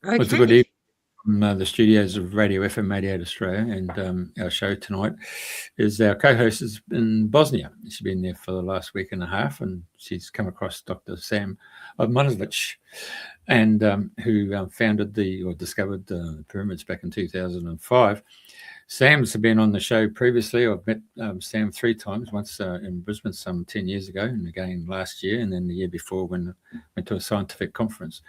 Well, it's a good evening from the studios of Radio FM 88 Australia, and our show tonight is our co-host is in Bosnia. She's been there for the last week and a half, and she's come across Dr. Sam Osmanagich, and who founded or discovered the pyramids back in 2005. Sam's been on the show previously. I've met Sam 3 times, once in Brisbane some 10 years ago, and again last year, and then the year before when I went to a scientific conference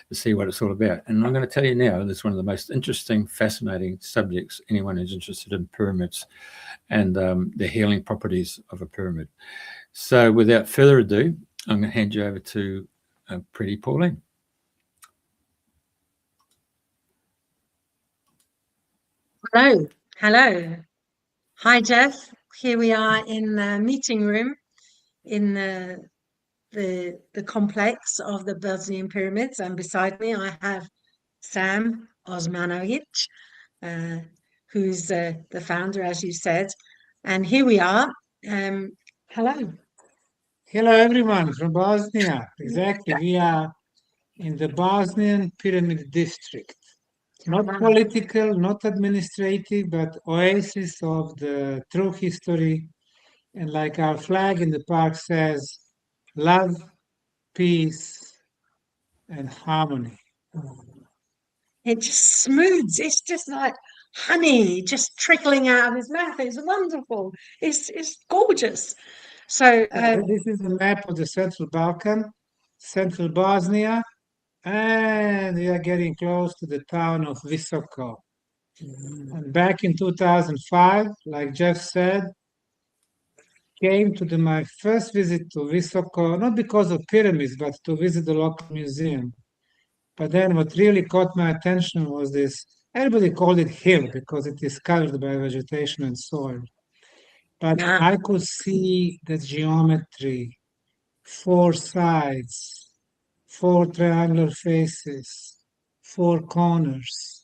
to see what it's all about. And I'm going to tell you now, that's one of the most interesting, fascinating subjects, anyone who's interested in pyramids and the healing properties of a pyramid. So without further ado, I'm going to hand you over to Priti Pauline. Hello. Hi, Jeff. Here we are in the meeting room in the complex of the Bosnian Pyramids, and beside me I have Sam Osmanagich, who's the founder, as you said. And here we are. Hello. Hello, everyone from Bosnia. Exactly. We are in the Bosnian Pyramid District. Not political, not administrative, but oasis of the true history. And like our flag in the park says, love, peace, and harmony. It just smooths. It's just like honey just trickling out of his mouth. It's wonderful. It's gorgeous. So this is a map of the Central Balkan, Central Bosnia, and we are getting close to the town of Visoko. And back in 2005, like Jeff said, came to my first visit to Visoko, not because of pyramids, but to visit the local museum. But then what really caught my attention was this, everybody called it hill because it is covered by vegetation and soil. But I could see the geometry, 4 sides, 4 triangular faces, 4 corners.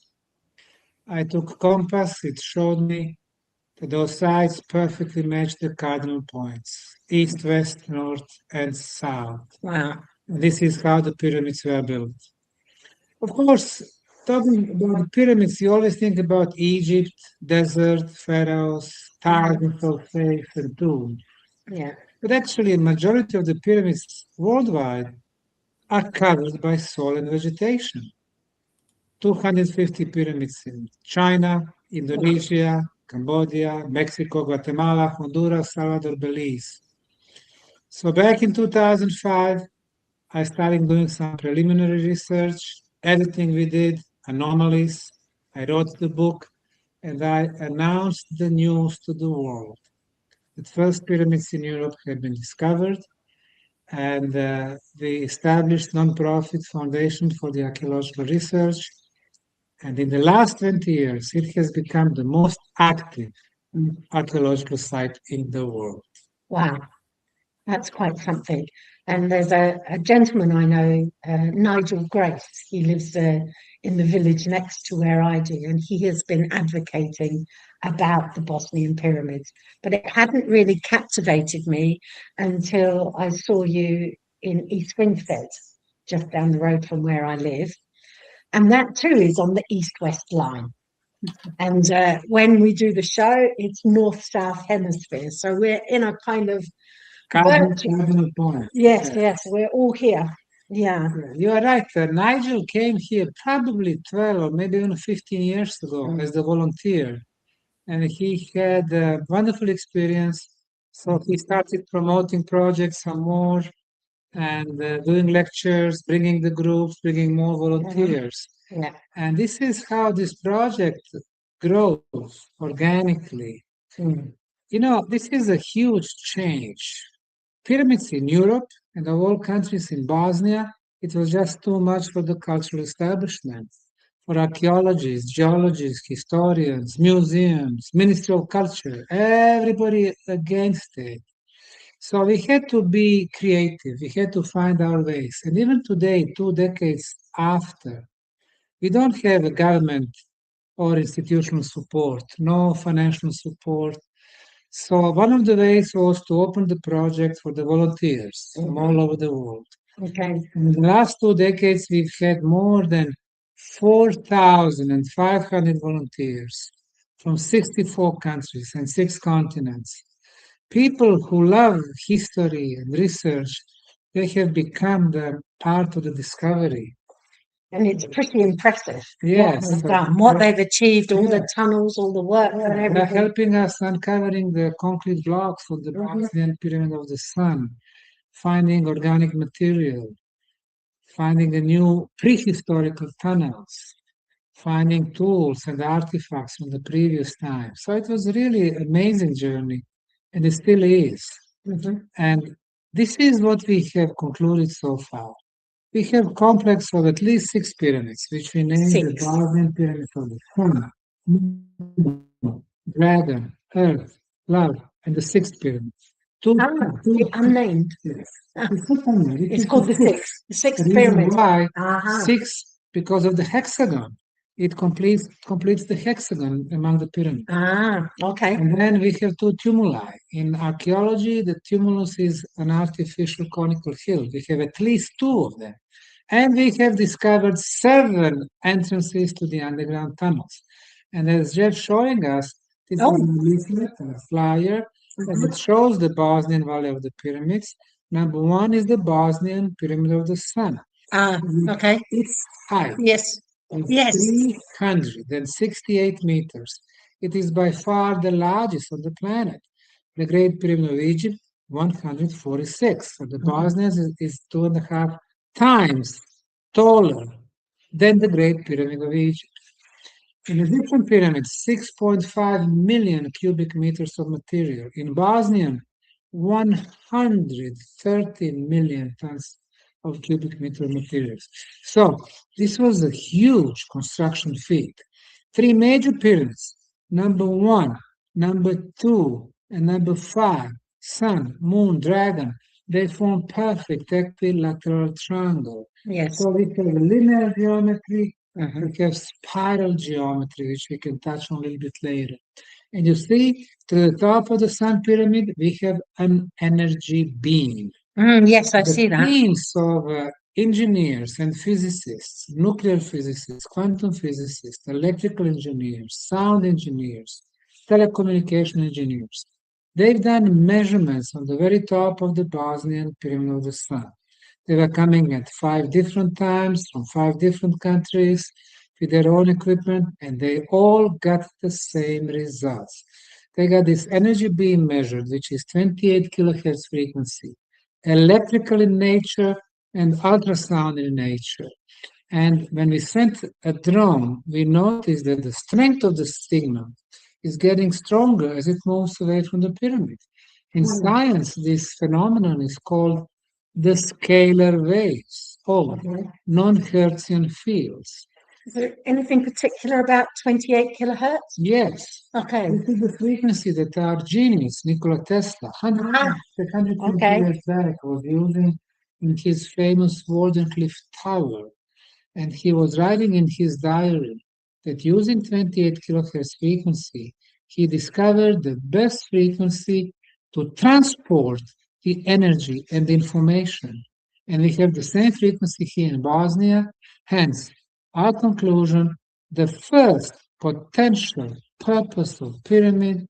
I took compass, it showed me that those sides perfectly match the cardinal points, east, west, north, and south. Wow. And this is how the pyramids were built. Of course, talking about the pyramids, you always think about Egypt, desert, pharaohs, thousands of faiths and tombs. Yeah. But actually, a majority of the pyramids worldwide are covered by soil and vegetation. 250 pyramids in China, Indonesia, Cambodia, Mexico, Guatemala, Honduras, Salvador, Belize. So back in 2005, I started doing some preliminary research, everything we did, anomalies. I wrote the book, and I announced the news to the world. The first pyramids in Europe had been discovered, and we established non-profit foundation for the archaeological research. And in the last 20 years, it has become the most active archaeological site in the world. Wow, that's quite something. And there's a gentleman I know, Nigel Grace. He lives in the village next to where I do, and he has been advocating about the Bosnian pyramids. But it hadn't really captivated me until I saw you in East Grinstead, just down the road from where I live. And that too is on the east-west line. And when we do the show, it's north-south hemisphere. So we're in a kind of cardinal point. Yes, we're all here. Yeah. You are right. Nigel came here probably 12 or maybe even 15 years ago as the volunteer. And he had a wonderful experience. So he started promoting projects some more and doing lectures, bringing the groups, bringing more volunteers. Yeah. And this is how this project grows organically. You know, this is a huge change. Pyramids in Europe and of all countries in Bosnia, it was just too much for the cultural establishment, for archaeologists, geologists, historians, museums, Ministry of Culture, everybody against it. So we had to be creative, we had to find our ways. And even today, 2 decades after, we don't have a government or institutional support, no financial support. So one of the ways was to open the project for the volunteers from all over the world. Okay. In the last 2 decades, we've had more than 4,500 volunteers from 64 countries and 6 continents. People who love history and research, they have become the part of the discovery. And it's pretty impressive Yes. what they've done, what they've achieved, all the Yes. tunnels, all the work and They're everything. helping us uncovering the concrete blocks of the Bosnian Pyramid of the Sun, finding organic material, finding the new prehistorical tunnels, finding tools and artifacts from the previous time. So it was really an amazing journey, and it still is. And this is what we have concluded so far. We have a complex of at least 6 pyramids, which we named the 6. Bosnian Pyramid of the Sun, Dragon, Earth, Love, and the 6th pyramid. The unnamed. Yes. It's called the 6th. The 6th The pyramid. reason why Uh-huh. 6, because of the hexagon. It completes the hexagon among the pyramids. Ah, okay. And then we have 2 tumuli. In archaeology, the tumulus is an artificial conical hill. We have at least 2 of them. And we have discovered 7 entrances to the underground tunnels. And as Jeff showing us, this is a leaflet and a flyer that shows the Bosnian Valley of the Pyramids. Number 1 is the Bosnian Pyramid of the Sun. Ah, okay. Its height Yes. is Yes. 368 meters. It is by far the largest on the planet. The Great Pyramid of Egypt, 146. So the Bosnian is 2.5 times taller than the Great Pyramid of Egypt. In Egyptian pyramids, 6.5 million cubic meters of material. In Bosnian, 130 million tons of cubic meter materials. So this was a huge construction feat. 3 major pyramids, number 1, number 2, and number 5, Sun, Moon, Dragon, they form perfect equilateral triangle. Yes. So we have a linear geometry, we have spiral geometry, which we can touch on a little bit later. And you see, to the top of the Sun Pyramid, we have an energy beam. Yes, I see The that. teams of engineers and physicists, nuclear physicists, quantum physicists, electrical engineers, sound engineers, telecommunication engineers, they've done measurements on the very top of the Bosnian Pyramid of the Sun. They were coming at 5 different times from 5 different countries with their own equipment, and they all got the same results. They got this energy beam measured, which is 28 kilohertz frequency, electrical in nature and ultrasound in nature. And when we sent a drone, we noticed that the strength of the signal is getting stronger as it moves away from the pyramid. In science, this phenomenon is called the scalar waves or non-Hertzian fields. Is there anything particular about 28 kilohertz? Yes. Okay. This is the frequency that our genius, Nikola Tesla, 120 years back, was using in his famous Wardenclyffe Tower. And he was writing in his diary that using 28 kilohertz frequency, he discovered the best frequency to transport the energy and the information. And we have the same frequency here in Bosnia. Hence, our conclusion, the first potential purpose of pyramid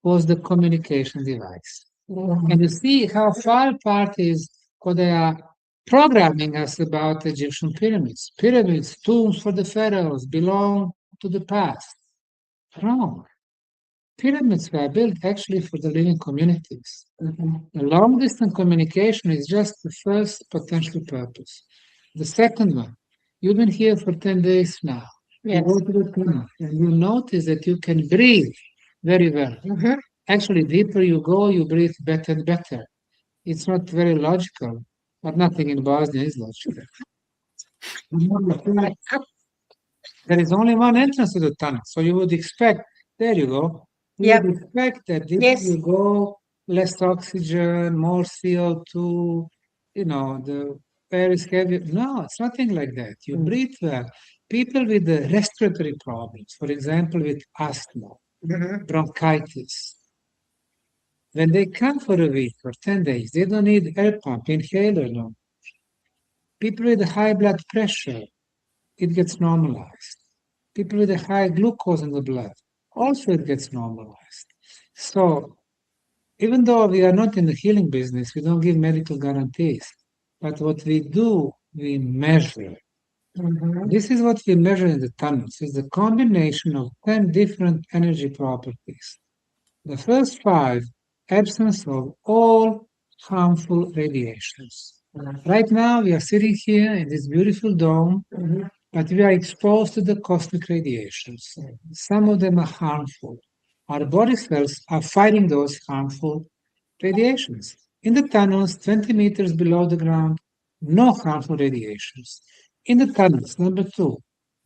was the communication device. And you see how far apart is what they are programming us about Egyptian pyramids. Pyramids, tombs for the pharaohs belong to the past. Wrong. Pyramids were built actually for the living communities. The long distance communication is just the first potential purpose. The second one, you've been here for 10 days now. Yes. You go to the tunnel and you notice that you can breathe very well. Actually, deeper you go, you breathe better and better. It's not very logical, but nothing in Bosnia is logical. There is only one entrance to the tunnel, so you would expect, there you go, you would expect that deeper you go, less oxygen, more CO2, the air is heavier. No, it's nothing like that. You breathe well. People with the respiratory problems, for example, with asthma, bronchitis, when they come for a week or 10 days, they don't need air pump, inhaler, no. People with high blood pressure, it gets normalized. People with a high glucose in the blood, also it gets normalized. So even though we are not in the healing business, we don't give medical guarantees. But what we do, we measure. This is what we measure in the tunnels. It's the combination of 10 different energy properties. The first 5, absence of all harmful radiations. Right now, we are sitting here in this beautiful dome, but we are exposed to the cosmic radiations. Some of them are harmful. Our body cells are fighting those harmful radiations. In the tunnels, 20 meters below the ground, no harmful radiations. In the tunnels, number 2,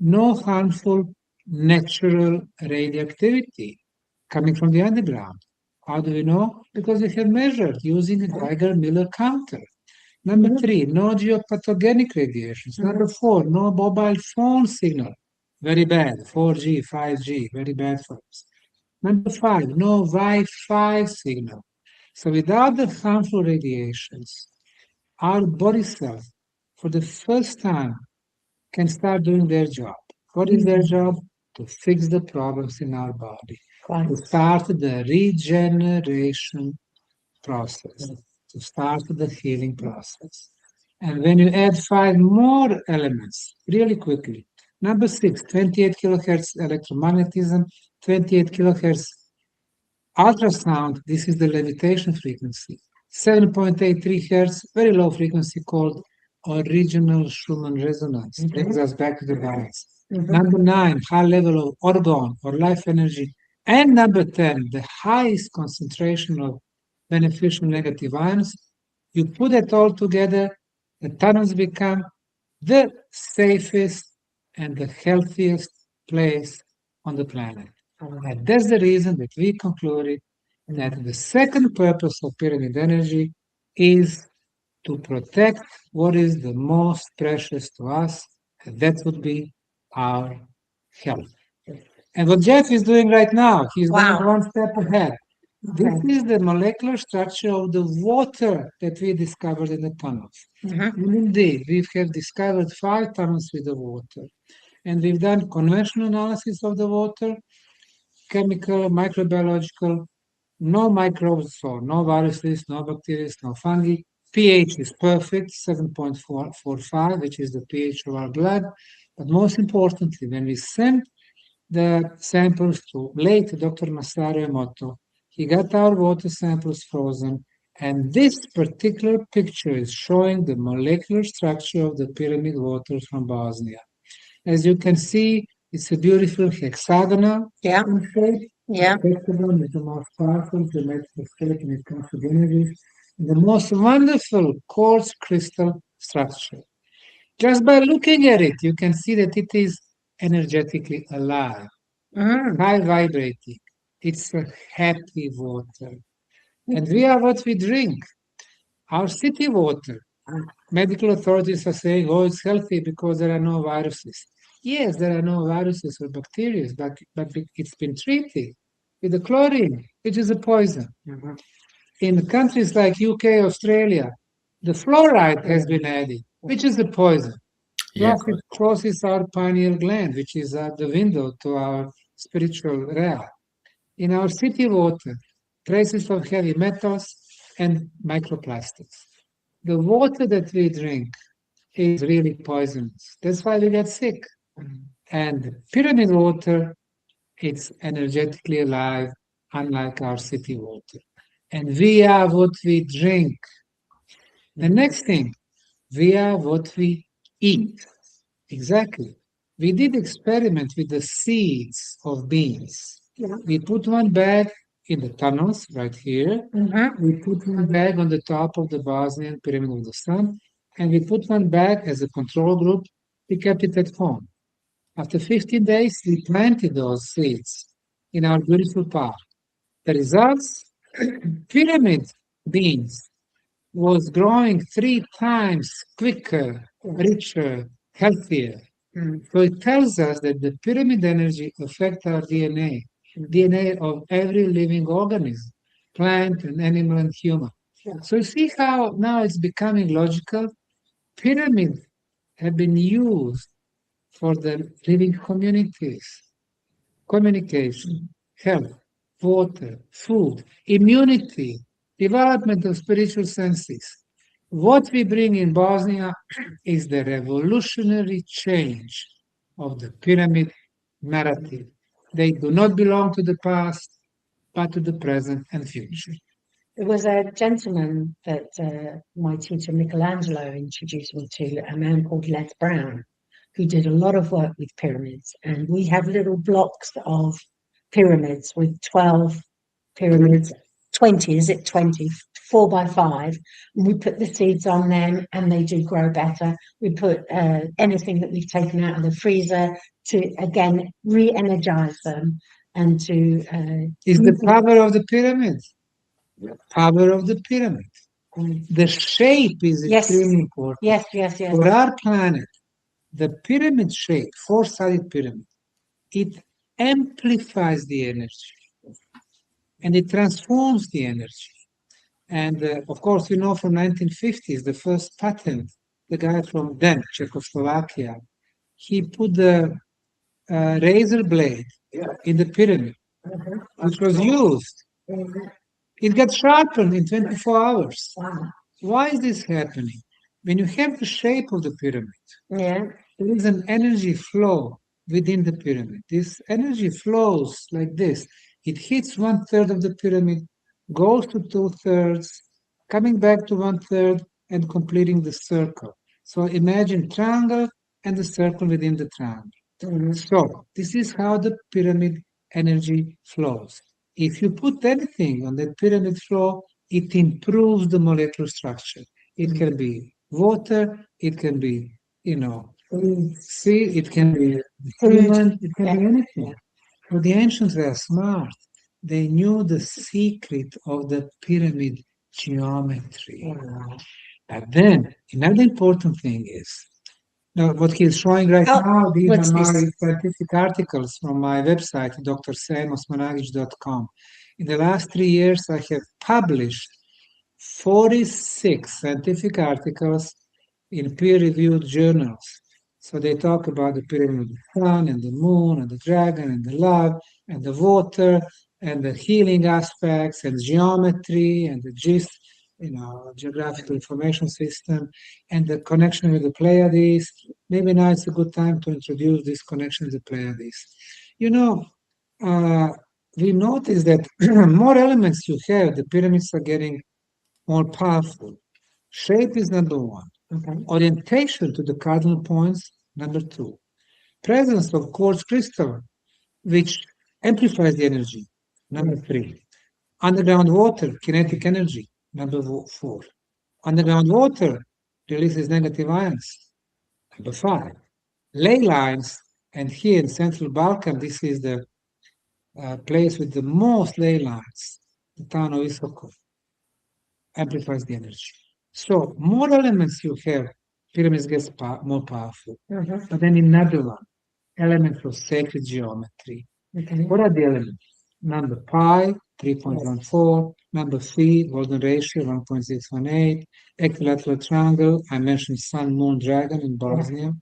no harmful natural radioactivity coming from the underground. How do we know? Because we have measured using a Geiger-Miller counter. Number 3, no geopathogenic radiations. Number 4, no mobile phone signal. Very bad. 4G, 5G, very bad for us. Number 5, no Wi-Fi signal. So without the harmful radiations, our body cells, for the first time, can start doing their job. What is their job? To fix the problems in our body, to start the regeneration process, to start the healing process. And when you add 5 more elements, really quickly, number 6, 28 kilohertz electromagnetism, 28 kilohertz ultrasound, this is the levitation frequency, 7.83 hertz, very low frequency called original Schumann resonance, brings us back to the balance. Number 9, high level of orgone or life energy. And number 10, the highest concentration of beneficial negative ions. You put it all together, the tunnels become the safest and the healthiest place on the planet. And that's the reason that we concluded that the second purpose of pyramid energy is to protect what is the most precious to us, and that would be our health. And what Jeff is doing right now, he's going one step ahead. This is the molecular structure of the water that we discovered in the tunnels. And indeed, we have discovered 5 tunnels with the water. And we've done conventional analysis of the water, chemical, microbiological, no microbes, so no viruses, no bacteria, no fungi. pH is perfect, 7.45, which is the pH of our blood. But most importantly, when we sent the samples to late Dr. Masaru Emoto, he got our water samples frozen, and this particular picture is showing the molecular structure of the pyramid water from Bosnia. As you can see, it's a beautiful hexagonal shape. Hexagon is the most powerful geometric shape when it comes to energies. The most wonderful quartz crystal structure. Just by looking at it, you can see that it is energetically alive, high vibrating. It's a happy water. And we are what we drink. Our city water. Medical authorities are saying, oh, it's healthy because there are no viruses. Yes, there are no viruses or bacteria, but it's been treated with the chlorine, which is a poison. In countries like UK, Australia, the fluoride has been added, which is a poison. Plus, it crosses our pineal gland, which is the window to our spiritual realm. In our city water, traces of heavy metals and microplastics. The water that we drink is really poisonous. That's why we get sick. And pyramid water, it's energetically alive, unlike our city water. And we are what we drink. The next thing, we are what we eat. Exactly. We did experiment with the seeds of beans. We put one bag in the tunnels right here. We put one bag on the top of the Bosnian Pyramid of the Sun, and we put one bag as a control group. We kept it at home. After 15 days, we planted those seeds in our beautiful park. The results, pyramid beans was growing 3 times quicker, richer, healthier. So it tells us that the pyramid energy affects our DNA, DNA of every living organism, plant and animal and human. So you see how now it's becoming logical. Pyramids have been used for the living communities, communication, health, water, food, immunity, development of spiritual senses. What we bring in Bosnia is the revolutionary change of the pyramid narrative. They do not belong to the past, but to the present and future. There was a gentleman that my teacher Michelangelo introduced me to, a man called Les Brown, who did a lot of work with pyramids. And we have little blocks of pyramids with 12 pyramids, 20, is it 20? 4 by 5. And we put the seeds on them and they do grow better. We put anything that we've taken out of the freezer to, again, re-energize them and to... It's the power of the pyramids. Power of the pyramid. The shape is extremely important. Yes, yes, yes. For our planet, the pyramid shape, four-sided pyramid, it amplifies the energy and it transforms the energy. And of course, you know, from 1950s, the first patent, the guy from then, Czechoslovakia, he put the razor blade in the pyramid, which was used. It got sharpened in 24 hours. Why is this happening? When you have the shape of the pyramid, there is an energy flow within the pyramid. This energy flows like this. It hits 1/3 of the pyramid, goes to 2/3, coming back to 1/3 and completing the circle. So imagine triangle and the circle within the triangle. So this is how the pyramid energy flows. If you put anything on the pyramid flow, it improves the molecular structure. It can be water, it can be, you know, seed, it can be food, it can be anything. So the ancients were smart. They knew the secret of the pyramid geometry. But then another important thing is, now what he's showing right now, these are my scientific articles from my website, drsamosmanagich.com. In the last 3 years, I have published 46 scientific articles in peer-reviewed journals. So they talk about the pyramid of the sun and the moon and the dragon and the love and the water and the healing aspects and geometry and the gist, you know, geographical information system and the connection with the Pleiades. Maybe now it's a good time to introduce this connection with the Pleiades. You know, we notice that more elements you have, the pyramids are getting more powerful. Shape is number 1. Orientation to the cardinal points, number 2. Presence of quartz crystal, which amplifies the energy, number 3. Underground water, kinetic energy, number 4. Underground water releases negative ions, number 5. Ley lines, and here in Central Balkan, this is the place with the most ley lines, the town of Visoko, amplifies the energy. So more elements you have, pyramids get more powerful. But then another one, elements of sacred geometry. What are the elements? Number pi, 3.14, number phi, golden ratio, 1.618, equilateral triangle, I mentioned sun, moon, dragon in Bosnia,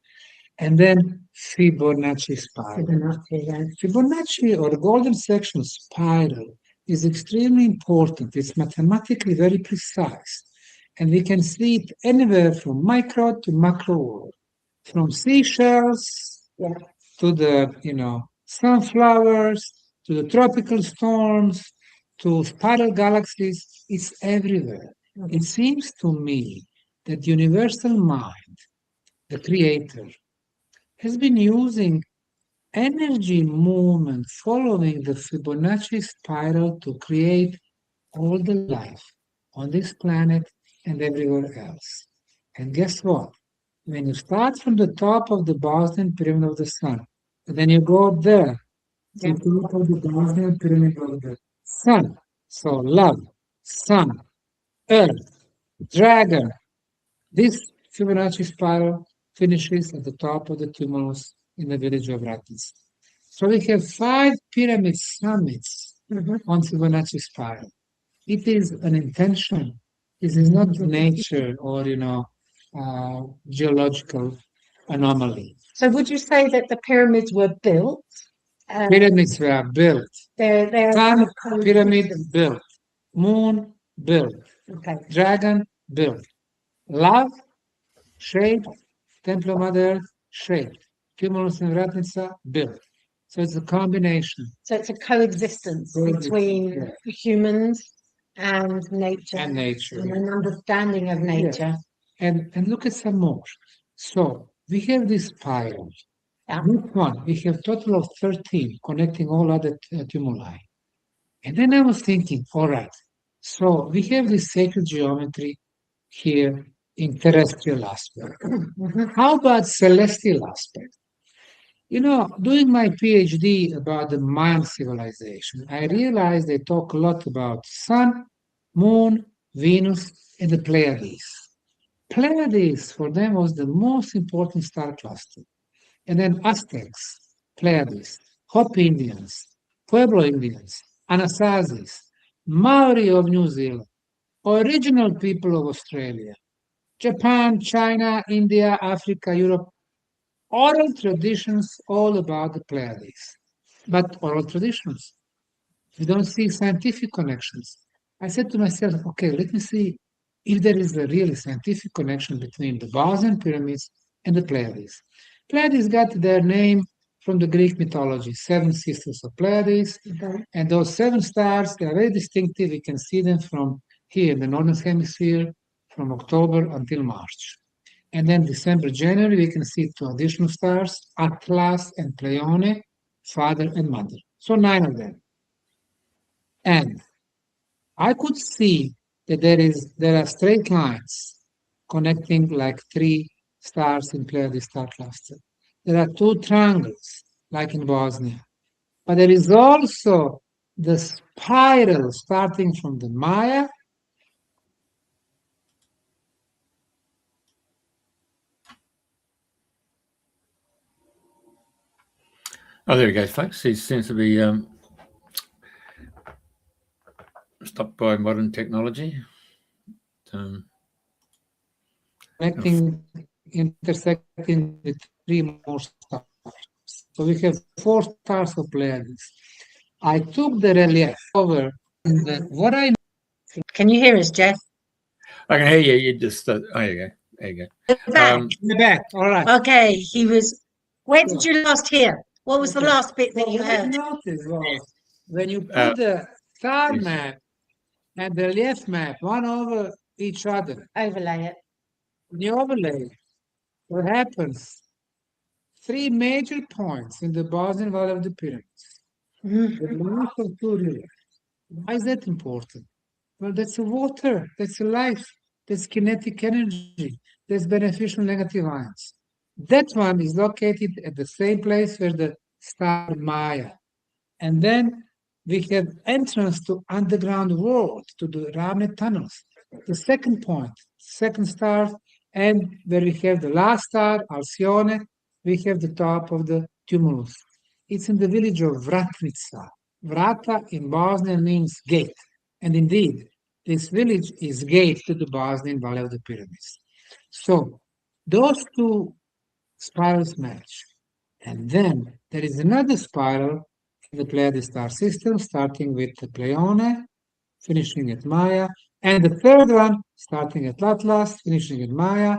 and then Fibonacci spiral. Fibonacci, or golden section spiral, is extremely important. It's mathematically very precise. And we can see it anywhere from micro to macro world, from seashells to the, you know, sunflowers, to the tropical storms, to spiral galaxies. It's everywhere. It seems to me that the universal mind, the creator, has been using energy movement following the Fibonacci spiral to create all the life on this planet and everywhere else. And guess what? When you start from the top of the Bosnian Pyramid of the Sun, and then you go there, to the top of the Bosnian Pyramid of the Sun. So love, sun, earth, dragon. This Fibonacci spiral finishes at the top of the tumulus in the village of Rakic. So we have 5 pyramid summits on Fibonacci spiral. It is an intention. This is not nature or, you know, geological anomaly. So would you say that the pyramids were built? Pyramids were built. They're Sun kind of pyramid coexistent. built. Moon built. Okay. Dragon built. Love shaped. Temple of Mother Earth shaped. Cumulus and Ratnica built. So it's a combination. So it's a coexistence between Yeah. humans and nature, And nature. and an understanding of nature. And look at some more. So we have this spiral. Yeah. This one, we have total of 13 connecting all other tumuli. And then I was thinking, all right, so we have this sacred geometry here in terrestrial aspect. How about celestial aspect? You know, doing my PhD about the Mayan civilization, I realized they talk a lot about sun, moon, Venus, and the Pleiades. Pleiades for them was the most important star cluster. And then Aztecs, Pleiades, Hopi Indians, Pueblo Indians, Anasazis, Maori of New Zealand, original people of Australia, Japan, China, India, Africa, Europe, oral traditions all about the Pleiades. But oral traditions. We don't see scientific connections. I said to myself, okay, let me see if there is a really scientific connection between the Bosnian pyramids and the Pleiades. Pleiades got their name from the Greek mythology, seven sisters of Pleiades, and those seven stars, they are very distinctive. We can see them from here in the northern hemisphere from October until March. And then December, January, we can see two additional stars, Atlas and Pleione, father and mother. So 9 of them. And I could see that there are straight lines connecting like 3 stars in Pleiades star cluster. There are 2 triangles, like in Bosnia. But there is also the spiral starting from the Maya. Oh, there he goes, folks. He seems to be stopped by modern technology. Connecting, intersecting with 3 more stars. So we have 4 stars of Pleiades. I took the relief over, and what I Can you hear us, Jeff? I can hear you. You just there you go. There you go. Back. back. All right. Okay, he was. Where did you last hear? What was the Okay. last bit that you What I heard? noticed was when you put the star map and the relief map one over each other, Overlay it. when you overlay, what happens? 3 major points in the Bosnian Valley of the Pyramids. Mhm. The mouth of 2 rivers. Why is that important? Well, that's a water, that's a life, that's kinetic energy, that's beneficial negative ions. That one is located at the same place where the star Maya. And then we have entrance to underground world, to the Ravne Tunnels. The second point, second star, and where we have the last star, Alcione, we have the top of the tumulus. It's in the village of Vratnica. Vrata in Bosnian means gate. And indeed, this village is gate to the Bosnian Valley of the Pyramids. So those 2 spirals match. And then there is another spiral in the Pleiades star system, starting with the Pleione, finishing at Maya, and the third one starting at Atlas, finishing at Maya.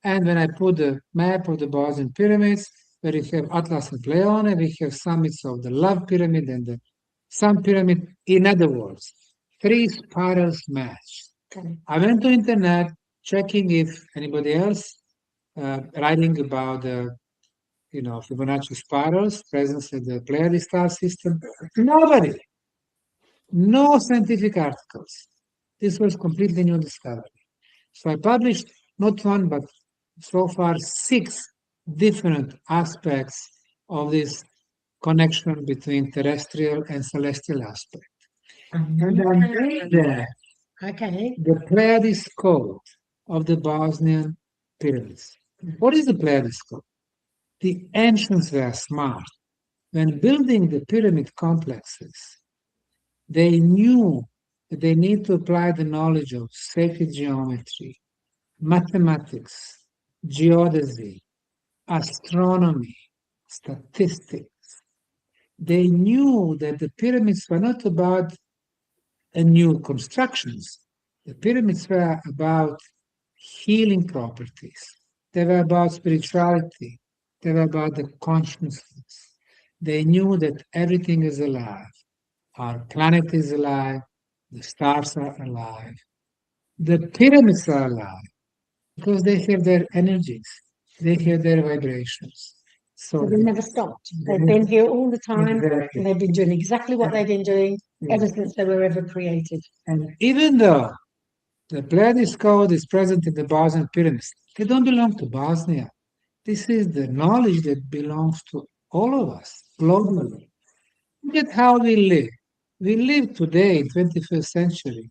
And when I put the map of the Bosnian pyramids, where we have Atlas and Pleione, we have summits of the Love Pyramid and the Sun Pyramid. In other words, 3 spirals match. Okay. I went to internet checking if anybody else writing about the Fibonacci spirals, presence in the Pleiades star system. Nobody. No scientific articles. This was completely new discovery. So I published not 1, but so far 6 different aspects of this connection between terrestrial and celestial aspect. And then there, Okay. the Pleiades code of the Bosnian pyramids. What is the Pleiades code? The ancients were smart. When building the pyramid complexes, they knew that they need to apply the knowledge of sacred geometry, mathematics, geodesy, astronomy, statistics. They knew that the pyramids were not about new constructions. The pyramids were about healing properties. They were about spirituality. They were about the consciousness. They knew that everything is alive. Our planet is alive. The stars are alive. The pyramids are alive because they have their energies. They have their vibrations. So they never stopped. They've been here all the time. Exactly. They've been doing exactly what they've been doing ever since they were ever created. And even though the Pleiades code is present in the Bosnian Pyramids, they don't belong to Bosnia. This is the knowledge that belongs to all of us globally. Look at how we live. We live today in 21st century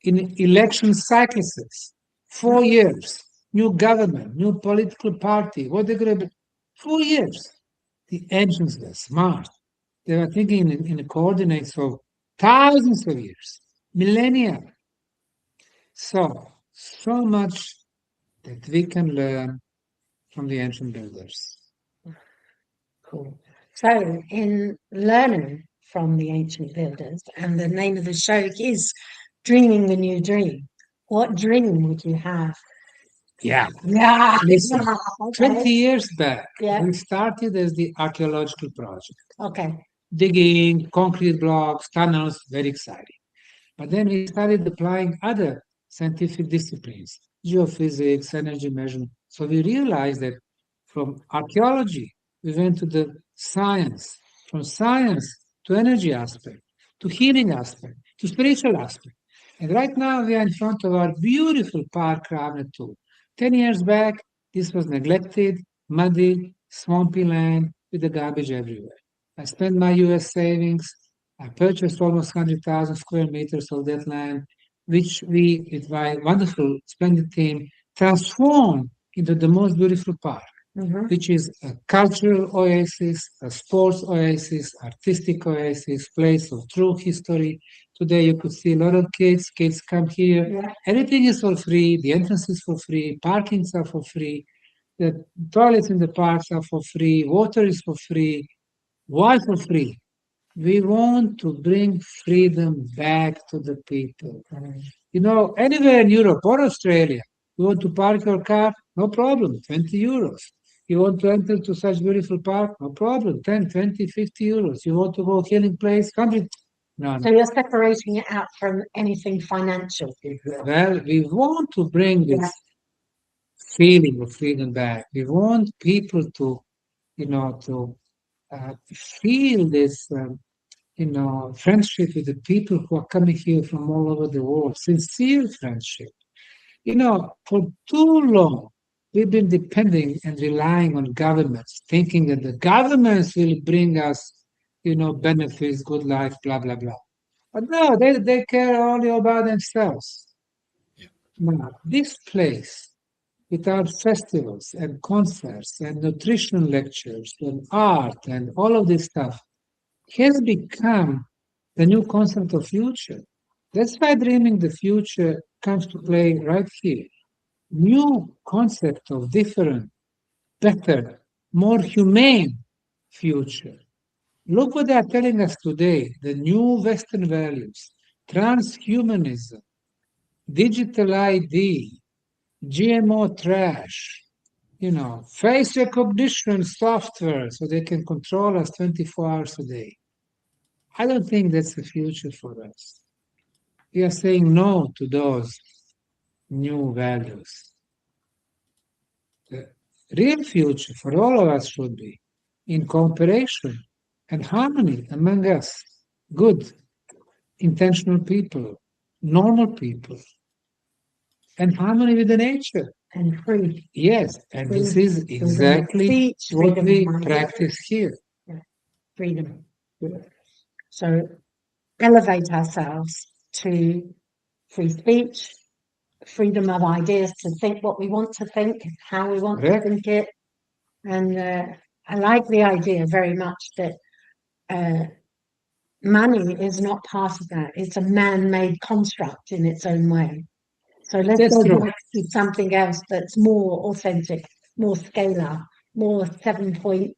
in election cycles. 4 years, new government, new political party. What they're going to be? 4 years. The ancients were smart. They were thinking in the coordinates of thousands of years, millennia. So much that we can learn from the ancient builders. Cool. So, in learning from the ancient builders, and the name of the show is Dreaming the New Dream, what dream would you have? Yeah. Listen, okay. 20 years back, Yeah. we started as the archaeological project. Okay. Digging, concrete blocks, tunnels, very exciting. But then we started applying other scientific disciplines, geophysics, energy measurement. So we realized that from archaeology, we went to the science, from science to energy aspect, to healing aspect, to spiritual aspect. And right now we are in front of our beautiful park, Ravne Tunnels. 10 years back, this was neglected, muddy, swampy land with the garbage everywhere. I spent my US savings. I purchased almost 100,000 square meters of that land, which we, with my wonderful, splendid team, transformed into the most beautiful park, which is a cultural oasis, a sports oasis, artistic oasis, place of true history. Today you could see a lot of kids come here. Yeah. Everything is for free, the entrance is for free, parkings are for free, the toilets in the parks are for free, water is for free, why for free? We want to bring freedom back to the people. You know, anywhere in Europe or Australia, you want to park your car, no problem, 20 euros. You want to enter to such beautiful park, no problem, 10, 20, 50 euros. You want to go healing place, 100. No, So you're separating it out from anything financial. Well, we want to bring this feeling of freedom back. We want people to, feel this, friendship with the people who are coming here from all over the world, sincere friendship. For too long, we've been depending and relying on governments, thinking that the governments will bring us, benefits, good life, blah, blah, blah. But no, they care only about themselves. Yeah. Now, this place, with our festivals and concerts and nutrition lectures and art and all of this stuff, has become the new concept of future. That's why dreaming the future comes to play right here. New concept of different, better, more humane future. Look what they are telling us today, the new Western values, transhumanism, digital ID, GMO trash, face recognition software so they can control us 24 hours a day. I don't think that's the future for us. We are saying no to those new values. The real future for all of us should be in cooperation and harmony among us, good, intentional people, normal people, and harmony with the nature. And free. Yes, and this is exactly what we practice here. Freedom. So elevate ourselves to free speech, freedom of ideas to think what we want to think, how we want to think it. And I like the idea very much that money is not part of that. It's a man-made construct in its own way. So let's go back to something else that's more authentic, more scalar, more 7.83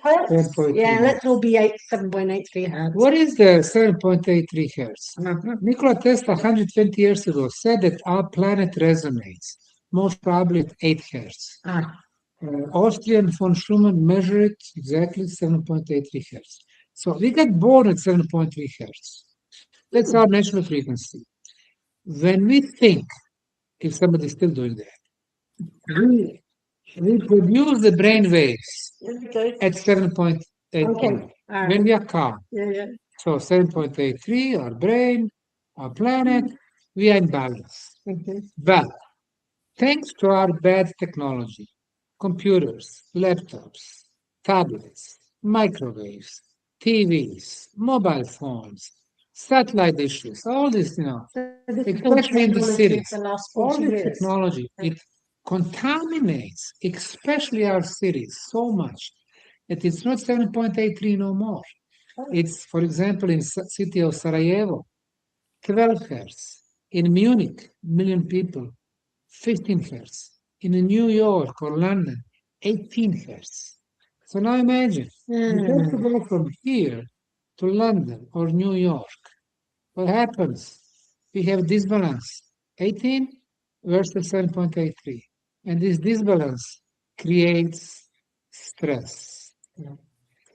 hertz. 7.3 Yeah, hertz. let's all be 7.83 hertz. What is the 7.83 hertz? Mhm. Nikola Tesla 120 years ago said that our planet resonates, most probably at 8 hertz. Ah, Austrian von Schumann measured it exactly 7.83 hertz. So we got born at 7.3 hertz. That's our natural frequency. When we think, if somebody's still doing that, we produce the brain waves at 7.83 okay. All right. when we are calm. Yeah. So 7.83, our brain, our planet, we are in balance. Mhm. But thanks to our bad technology, computers, laptops, tablets, microwaves, TVs, mobile phones, satellite dishes, all this, especially in the cities, all this technology, it contaminates, especially our cities, so much that it's not 7.83 no more. It's, for example, in city of Sarajevo, 12 hertz. In Munich, million people, 15 hertz. In New York or London, 18 hertz. So now imagine, you have to go from here to London or New York. What happens? We have disbalance, 18 versus 7.83. And this disbalance creates stress.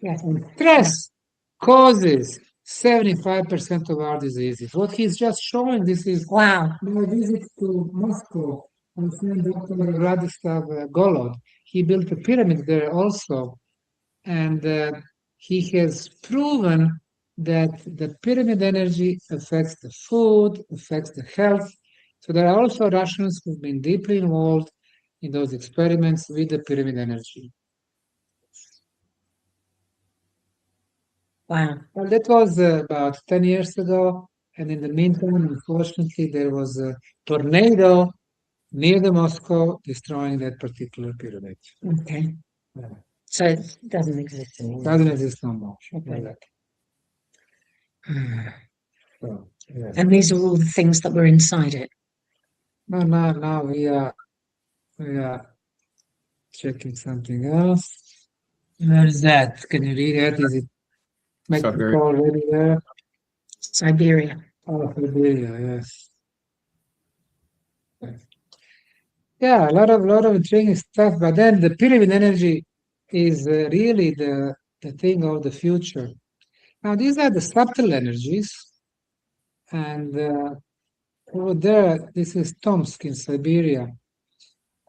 Yes. And stress causes 75% of our diseases. What he's just showing, this is Wow. my visit to Moscow. My friend Dr. Radislav Golod, he built a pyramid there also. And he has proven that the pyramid energy affects the food, affects the health. So there are also Russians who've been deeply involved in those experiments with the pyramid energy. Wow. Well, that was about 10 years ago. And in the meantime, unfortunately, there was a tornado near the Moscow destroying that particular pyramid. Okay. Yeah. So it doesn't exist anymore. Doesn't exist no more. Okay. So, yeah. And these are all the things that were inside it. Now we are checking something else. Where is that? Can you read that? Is it Mexico Siberia. already there? Siberia. Oh, Siberia, yes. Yeah, a lot of intriguing stuff. But then the pyramid energy is really the thing of the future. Now these are the subtle energies, and over there, this is Tomsk in Siberia.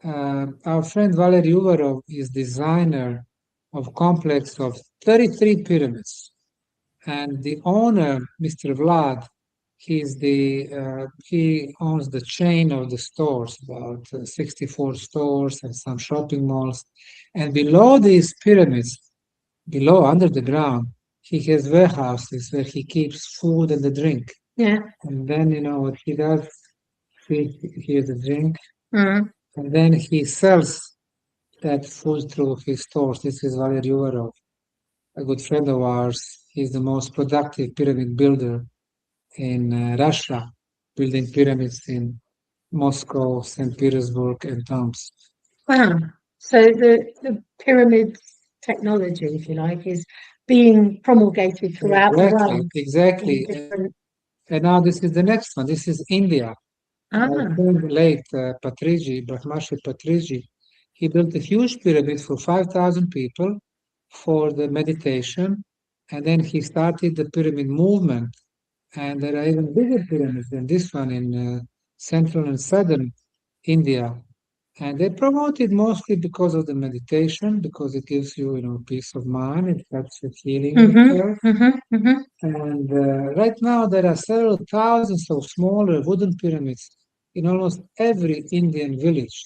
Our friend Valery Uvarov is designer of complex of 33 pyramids, and the owner, Mr. Vlad, he owns the chain of the stores, about 64 stores and some shopping malls. And below these pyramids, below under the ground, he has warehouses where he keeps food and the drink. Yeah. And then what he does, here's the drink, Mm. and then he sells that food through his stores. This is Valery Uvarov, a good friend of ours. He's the most productive pyramid builder in Russia, building pyramids in Moscow, St. Petersburg, and Tomsk. Wow. So the pyramid technology, if you like, is being promulgated throughout the world. Exactly. And now this is the next one. This is India. The late Patriji, Brahmashi Patriji, he built a huge pyramid for 5,000 people for the meditation. And then he started the pyramid movement. And there are even bigger pyramids than this one in central and southern India. And they promote it mostly because of the meditation, because it gives you, peace of mind. It helps with healing yourself. And right now there are several thousands of smaller wooden pyramids in almost every Indian village.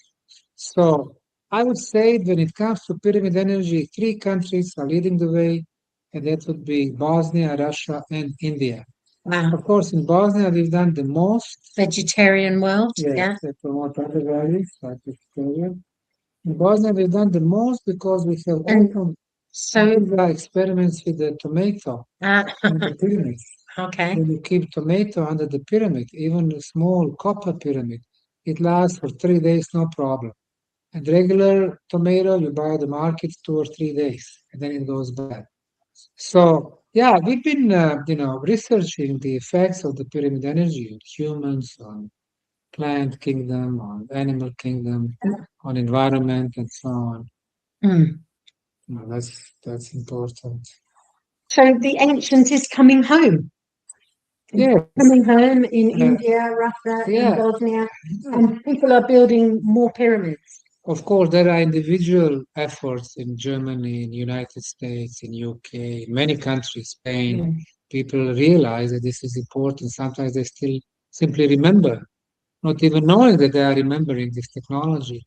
So I would say when it comes to pyramid energy, 3 countries are leading the way, and that would be Bosnia, Russia, and India. Wow. Of course, in Bosnia, we've done the most. Vegetarian world. Yes, Yeah. they promote other values like vegetarian. In Bosnia, we've done the most because we have opened experiments with the tomato and the pyramids. Okay. When you keep tomato under the pyramid, even a small copper pyramid, it lasts for 3 days, no problem. And regular tomato, you buy at the market 2 or 3 days, and then it goes bad. So yeah, we've been researching the effects of the pyramid energy on humans, on plant kingdom, on animal kingdom, on environment, and so on. Mm. That's important. So the ancient is coming home. Yes. Coming home in India, Russia, in Bosnia, and people are building more pyramids. Of course, there are individual efforts in Germany, in United States, in UK, in many countries, Spain. People realize that this is important. Sometimes they still simply remember, not even knowing that they are remembering this technology.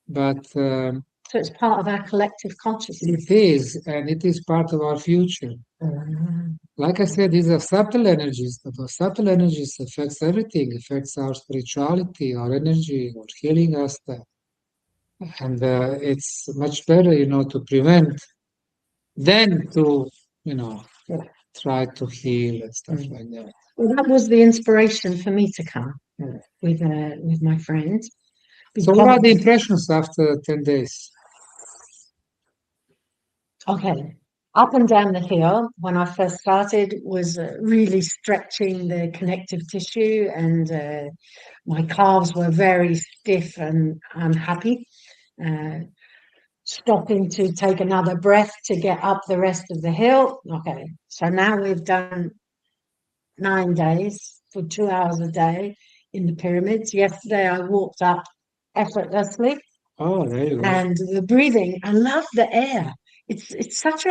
But so it's part of our collective consciousness. It is, and it is part of our future. Like I said, these are subtle energies, but those subtle energies affects everything, affects our spirituality, our energy, our healing aspect. And it's much better, to prevent than to, try to heal and stuff like that. Well, that was the inspiration for me to come with my friend. So what are the impressions after 10 days? Okay. Up and down the hill, when I first started, was really stretching the connective tissue, and my calves were very stiff and unhappy. Stopping to take another breath to get up the rest of the hill. Okay, so now we've done 9 days for 2 hours a day in the pyramids. Yesterday I walked up effortlessly. Oh, there you go. And the breathing, I love the air. It's such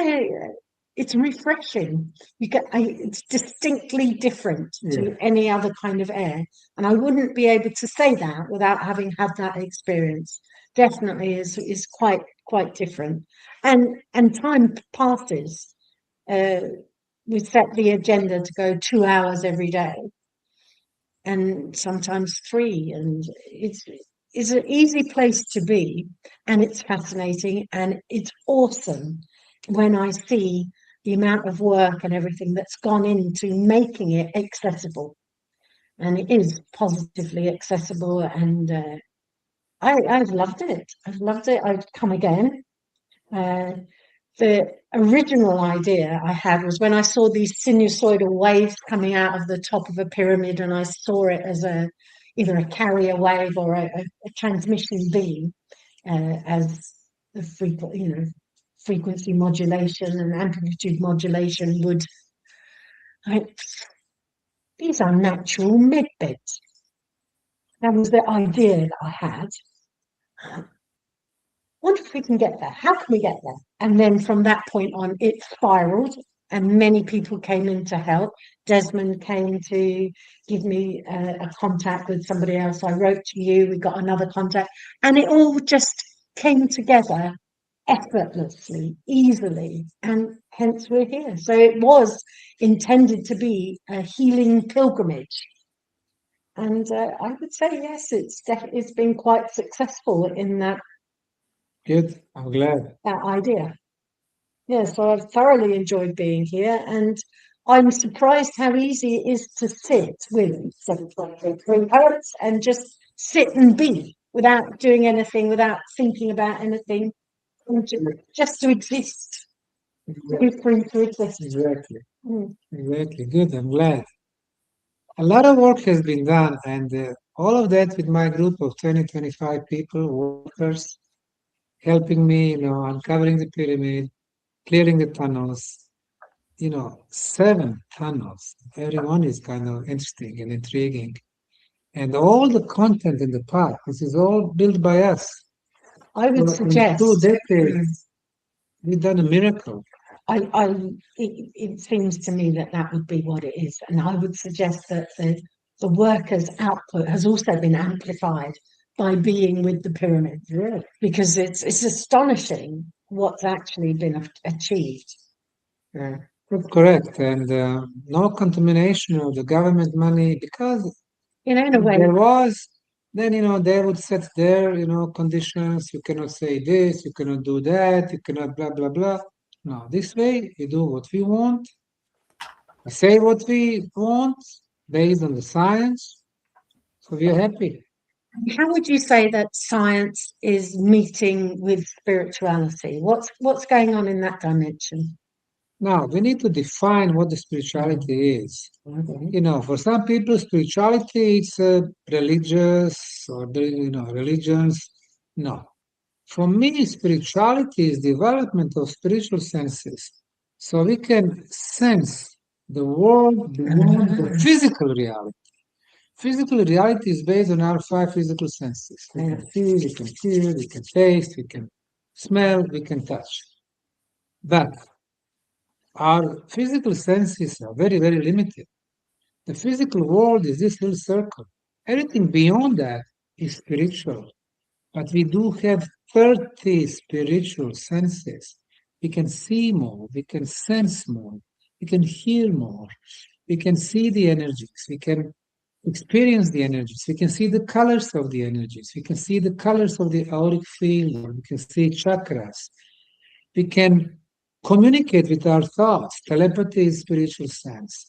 it's refreshing. It's distinctly different to any other kind of air, and I wouldn't be able to say that without having had that experience. Definitely is quite different, and time passes. We set the agenda to go 2 hours every day, and sometimes 3, and it's an easy place to be, and it's fascinating, and it's awesome when I see the amount of work and everything that's gone into making it accessible. And it is positively accessible, and I've loved it. I've loved it. I'd come again. The original idea I had was when I saw these sinusoidal waves coming out of the top of a pyramid, and I saw it as either a carrier wave or a transmission beam, as the frequency modulation and amplitude modulation would. These are natural med beds. That was the idea that I had. Wonder if we can get there. How can we get there? And then from that point on, it spiraled, and many people came in to help. Desmond came to give me a contact with somebody else. I wrote to you, we got another contact, and it all just came together effortlessly, easily, and hence we're here. So it was intended to be a healing pilgrimage. And I would say, yes, it's been quite successful in that. Good, I'm glad. That idea. Yeah, so I've thoroughly enjoyed being here, and I'm surprised how easy it is to sit with 7.3 poets and just sit and be without doing anything, without thinking about anything, and just to exist. Exactly. Exactly. Good, I'm glad. A lot of work has been done, and all of that with my group of 20-25 people, workers, helping me, uncovering the pyramid, clearing the tunnels. 7 tunnels. Every one is kind of interesting and intriguing. And all the content in the park, this is all built by us. I would suggest. In 2 decades, we've done a miracle. It seems to me that would be what it is. And I would suggest that the workers' output has also been amplified by being with the pyramid. Yeah. Because it's astonishing what's actually been achieved. Yeah. Correct, and no contamination of the government money, because in a way there was, then they would set their conditions. You cannot say this, you cannot do that, you cannot blah blah blah. No, this way we do what we want, we say what we want based on the science, so we are happy. How would you say that science is meeting with spirituality? What's going on in that dimension? Now, we need to define what the spirituality is. You know, for some people, spirituality is religious or, religions. No. For me, spirituality is development of spiritual senses. So we can sense the world beyond the physical reality. Physical reality is based on our 5 physical senses. We can see, we can hear, we can taste, we can smell, we can touch. But our physical senses are very, very limited. The physical world is this little circle. Everything beyond that is spiritual. But we do have 30 spiritual senses. We can see more, we can sense more, we can hear more, we can see the energies, we can experience the energies, we can see the colors of the energies, we can see the colors of the auric field, we can see chakras, we can communicate with our thoughts. Telepathy is spiritual sense.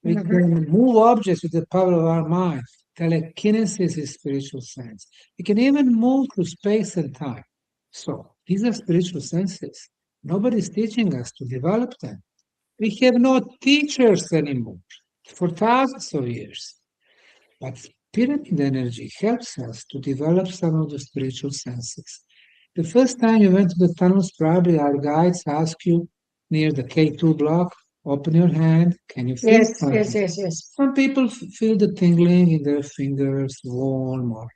We can move objects with the power of our mind. Telekinesis is spiritual sense. We can even move through space and time. So these are spiritual senses. Nobody's teaching us to develop them. We have no teachers anymore for thousands of years. But pyramid energy helps us to develop some of the spiritual senses. The first time you went to the tunnels, probably our guides asked you near the K2 block, open your hand, can you feel something? Yes. Some people feel the tingling in their fingers, warm, or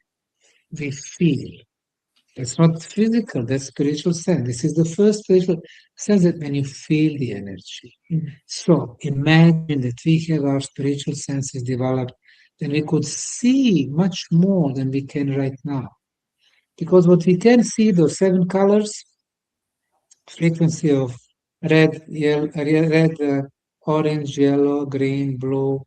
they feel. That's not physical, that's spiritual sense. This is the first spiritual sense that when you feel the energy. So imagine that we have our spiritual senses developed, then we could see much more than we can right now. Because what we can see, those 7 colors, frequency of red, yellow, orange, yellow, green, blue,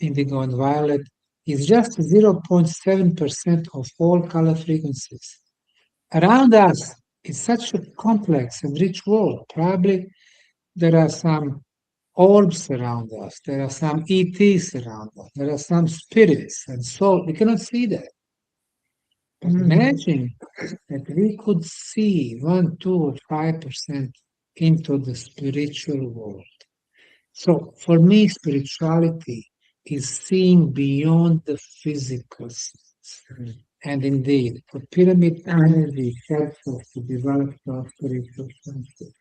indigo, and violet, is just 0.7% of all color frequencies. Around us, it's such a complex and rich world. Probably there are some orbs around us, there are some ETs around us, there are some spirits and soul. We cannot see that. But imagine that we could see 1, 2, or 5% into the spiritual world. So for me, spirituality is seeing beyond the physical sense. And indeed, for pyramid energy helps us to develop those spiritual senses.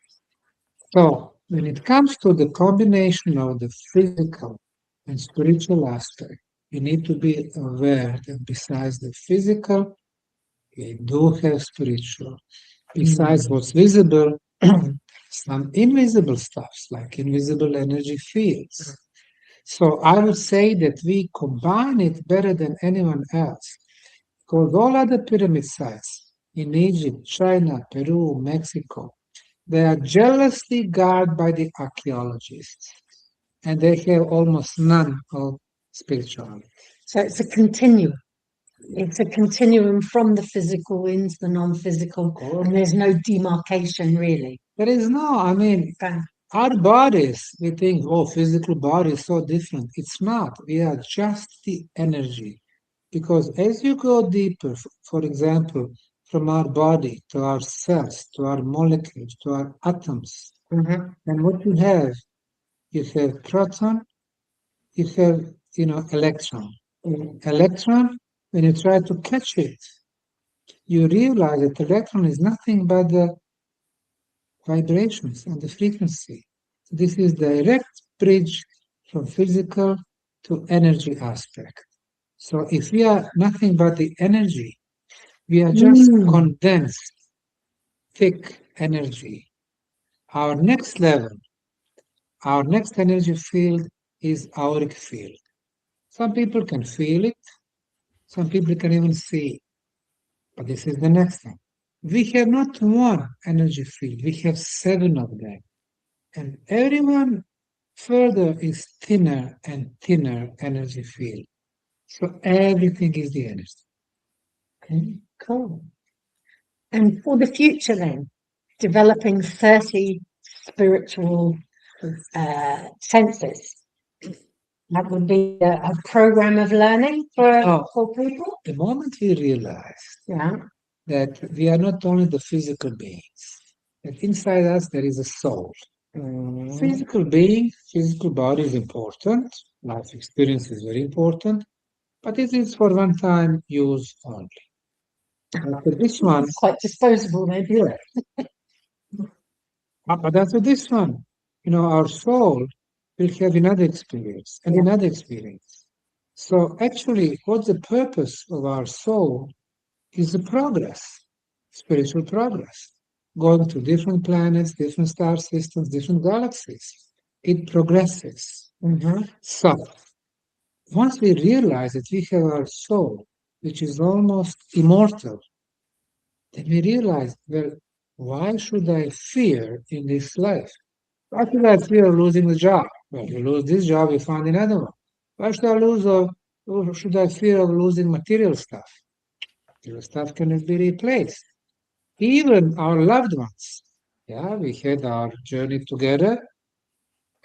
So when it comes to the combination of the physical and spiritual aspect, you need to be aware that besides the physical, we do have spiritual. Besides what's visible, some invisible stuffs like invisible energy fields. So I would say that we combine it better than anyone else, because all other pyramid sites in Egypt, China, Peru, Mexico, they are jealously guarded by the archaeologists, and they have almost none of spirituality. So it's a continuum. It's a continuum from the physical into the non-physical, and there's no demarcation really. There is no, I mean, our bodies, we think, oh, physical body is so different. It's not. We are just the energy. Because as you go deeper, for example, from our body to our cells, to our molecules, to our atoms, and what you have proton, you have, electron. Electron, when you try to catch it, you realize that electron is nothing but the vibrations and the frequency. This is direct bridge from physical to energy aspect. So if we are nothing but the energy, we are just condensed, thick energy. Our next level, our next energy field is auric field. Some people can feel it, some people can even see it. But this is the next thing. We have not one energy field, we have 7 of them. And everyone further is thinner and thinner energy field. So everything is the energy. Okay, cool. And for the future then, developing 30 spiritual senses. That would be a program of learning for people. The moment we realize Yeah. that we are not only the physical beings, that inside us there is a soul. Physical being, physical body is important. Life experience is very important, but it is for one time use only. After this one, It's quite disposable, maybe. but after this one, our soul will have another experience and another experience. So actually, what's the purpose of our soul is the progress, spiritual progress, going to different planets, different star systems, different galaxies. It progresses. So, once we realize that we have our soul, which is almost immortal, then we realize, well, why should I fear in this life? Why should I fear losing the job? Well, you lose this job, you find another one. Why should I or should I fear of losing material stuff? Material stuff cannot be replaced. Even our loved ones. Yeah, we had our journey together.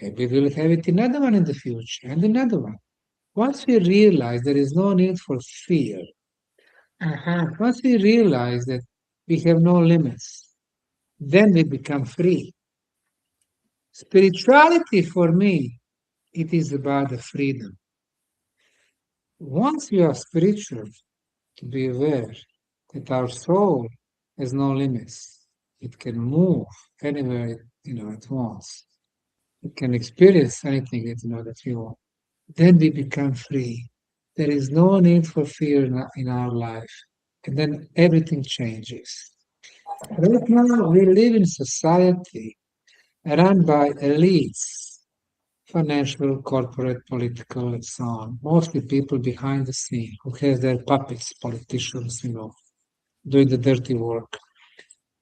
Maybe we'll have it another one in the future and another one. Once we realize there is no need for fear, once we realize that we have no limits, then we become free. Spirituality for me, it is about the freedom. Once you are spiritual, to be aware that our soul has no limits. It can move anywhere it wants. It can experience anything that we want. Then we become free. There is no need for fear in our life. And then everything changes. Right now, we live in society run by elites, financial, corporate, political, and so on. Mostly people behind the scene who have their puppets, politicians, doing the dirty work.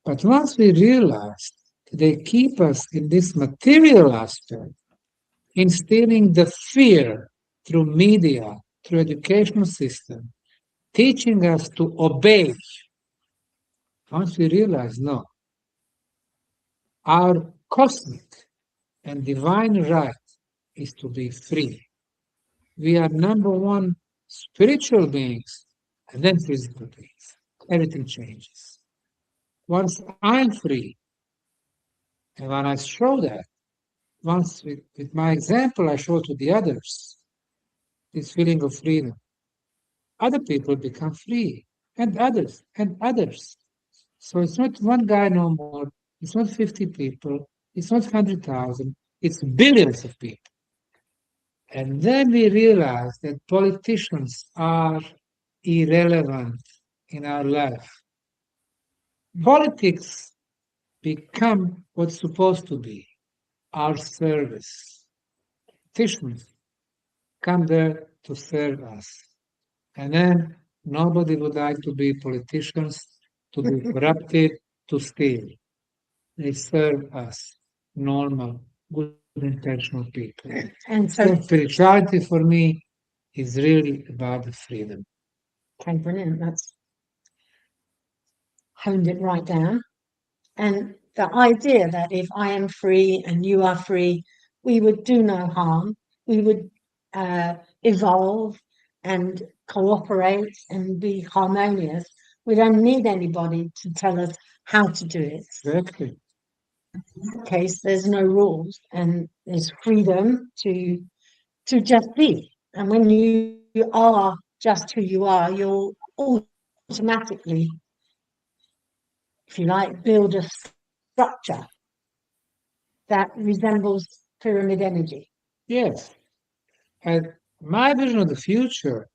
But once we realize they keep us in this material aspect, instilling the fear through media, through educational system, teaching us to obey. Once we realize, no, our cosmic and divine right is to be free. We are number one spiritual beings and then physical beings. Everything changes. Once I'm free, and when I show that, once with my example, I show to the others this feeling of freedom. Other people become free, and others, and others. So it's not one guy no more, it's not 50 people, it's not 100,000, it's billions of people. And then we realize that politicians are irrelevant in our life. Politics become what's supposed to be our service. Politicians come there to serve us. And then nobody would like to be politicians, to be corrupted, to steal. They serve us, normal, good intentional people. And So spirituality for me is really about the freedom. Okay, brilliant. That's honed it right down. And the idea that if I am free and you are free, we would do no harm, we would evolve and cooperate and be harmonious. We don't need anybody to tell us how to do it. Exactly. In that case, there's no rules and there's freedom to just be. And when you are just who you are, you'll automatically, if you like, build a structure that resembles pyramid energy. Yes. And my vision of the future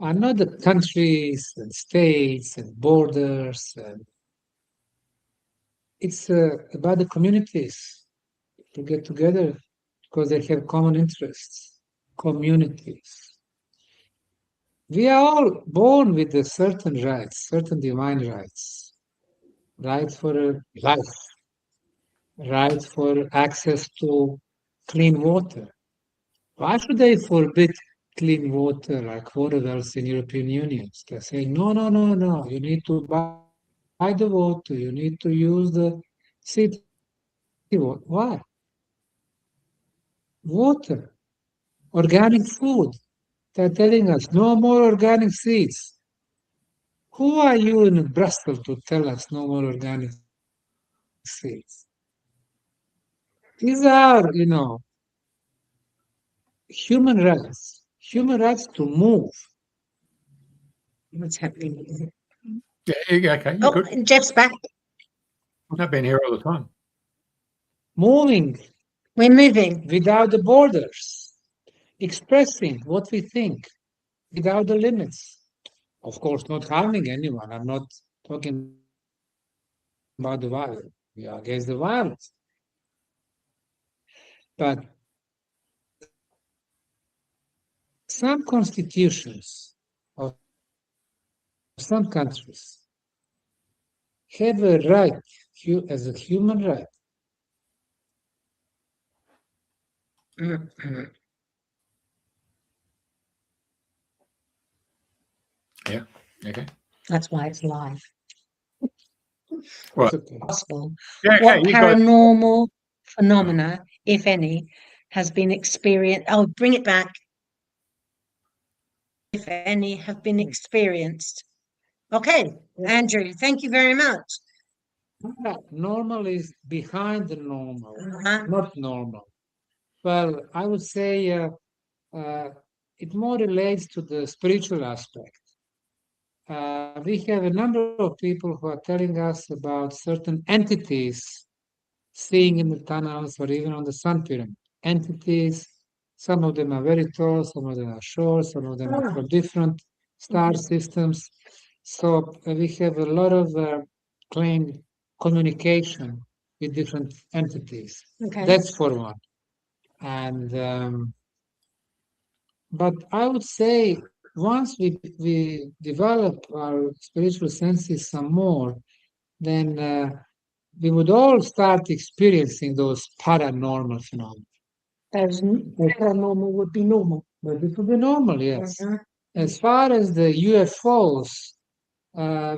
are not the countries and states and borders. It's about the communities to get together because they have common interests, communities. We are all born with a certain rights, certain divine rights. Right for a life, right for access to clean water. Why should they forbid clean water like water wells in European Union? They're saying, no, no, no, no, you need to buy the water, you need to use the city water. Why? Water. Organic food. They're telling us no more organic seeds. Who are you in Brussels to tell us no more organic seeds? These are, human rights to move. What's happening? Yeah, okay, you're good. And Jeff's back. I've been here all the time. Moving We're moving. without the borders, expressing what we think without the limits. Of course, not harming anyone. I'm not talking about the violence. We are against the violence. But some constitutions of some countries have a right as a human right Yeah, okay. That's why it's live. Well, Possible. yeah, What okay, you guys. paranormal phenomena, if any, has been experienced? Oh, bring it back. If any have been experienced. Okay, Andrew, thank you very much. Normal is behind the normal, Uh-huh. not normal. Well, I would say it more relates to the spiritual aspect. We have a number of people who are telling us about certain entities seeing in the tunnels or even on the Sun Pyramid. Entities, some of them are very tall, some of them are short, some of them are from different star systems. So we have a lot of claimed communication with different entities. Okay. That's for one. And but I would say once we develop our spiritual senses some more, then we would all start experiencing those paranormal phenomena. As paranormal would be normal. But it would be normal, yes. Mhm. As far as the UFOs,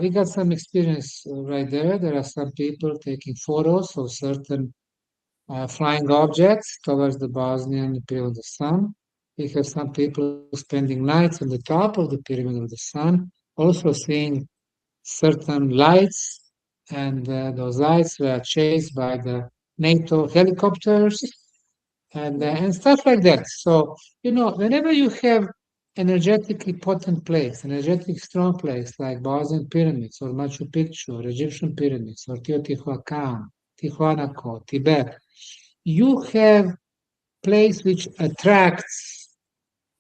we got some experience right there. There are some people taking photos of certain flying objects towards the Bosnian Pyramid of the Sun. We have some people spending nights on the top of the Pyramid of the Sun, also seeing certain lights, and those lights were chased by the NATO helicopters and stuff like that. So, whenever you have energetically potent place, energetic strong place like Bosnian pyramids or Machu Picchu or Egyptian pyramids or Teotihuacan, Tijuanaco, Tibet, you have place which attracts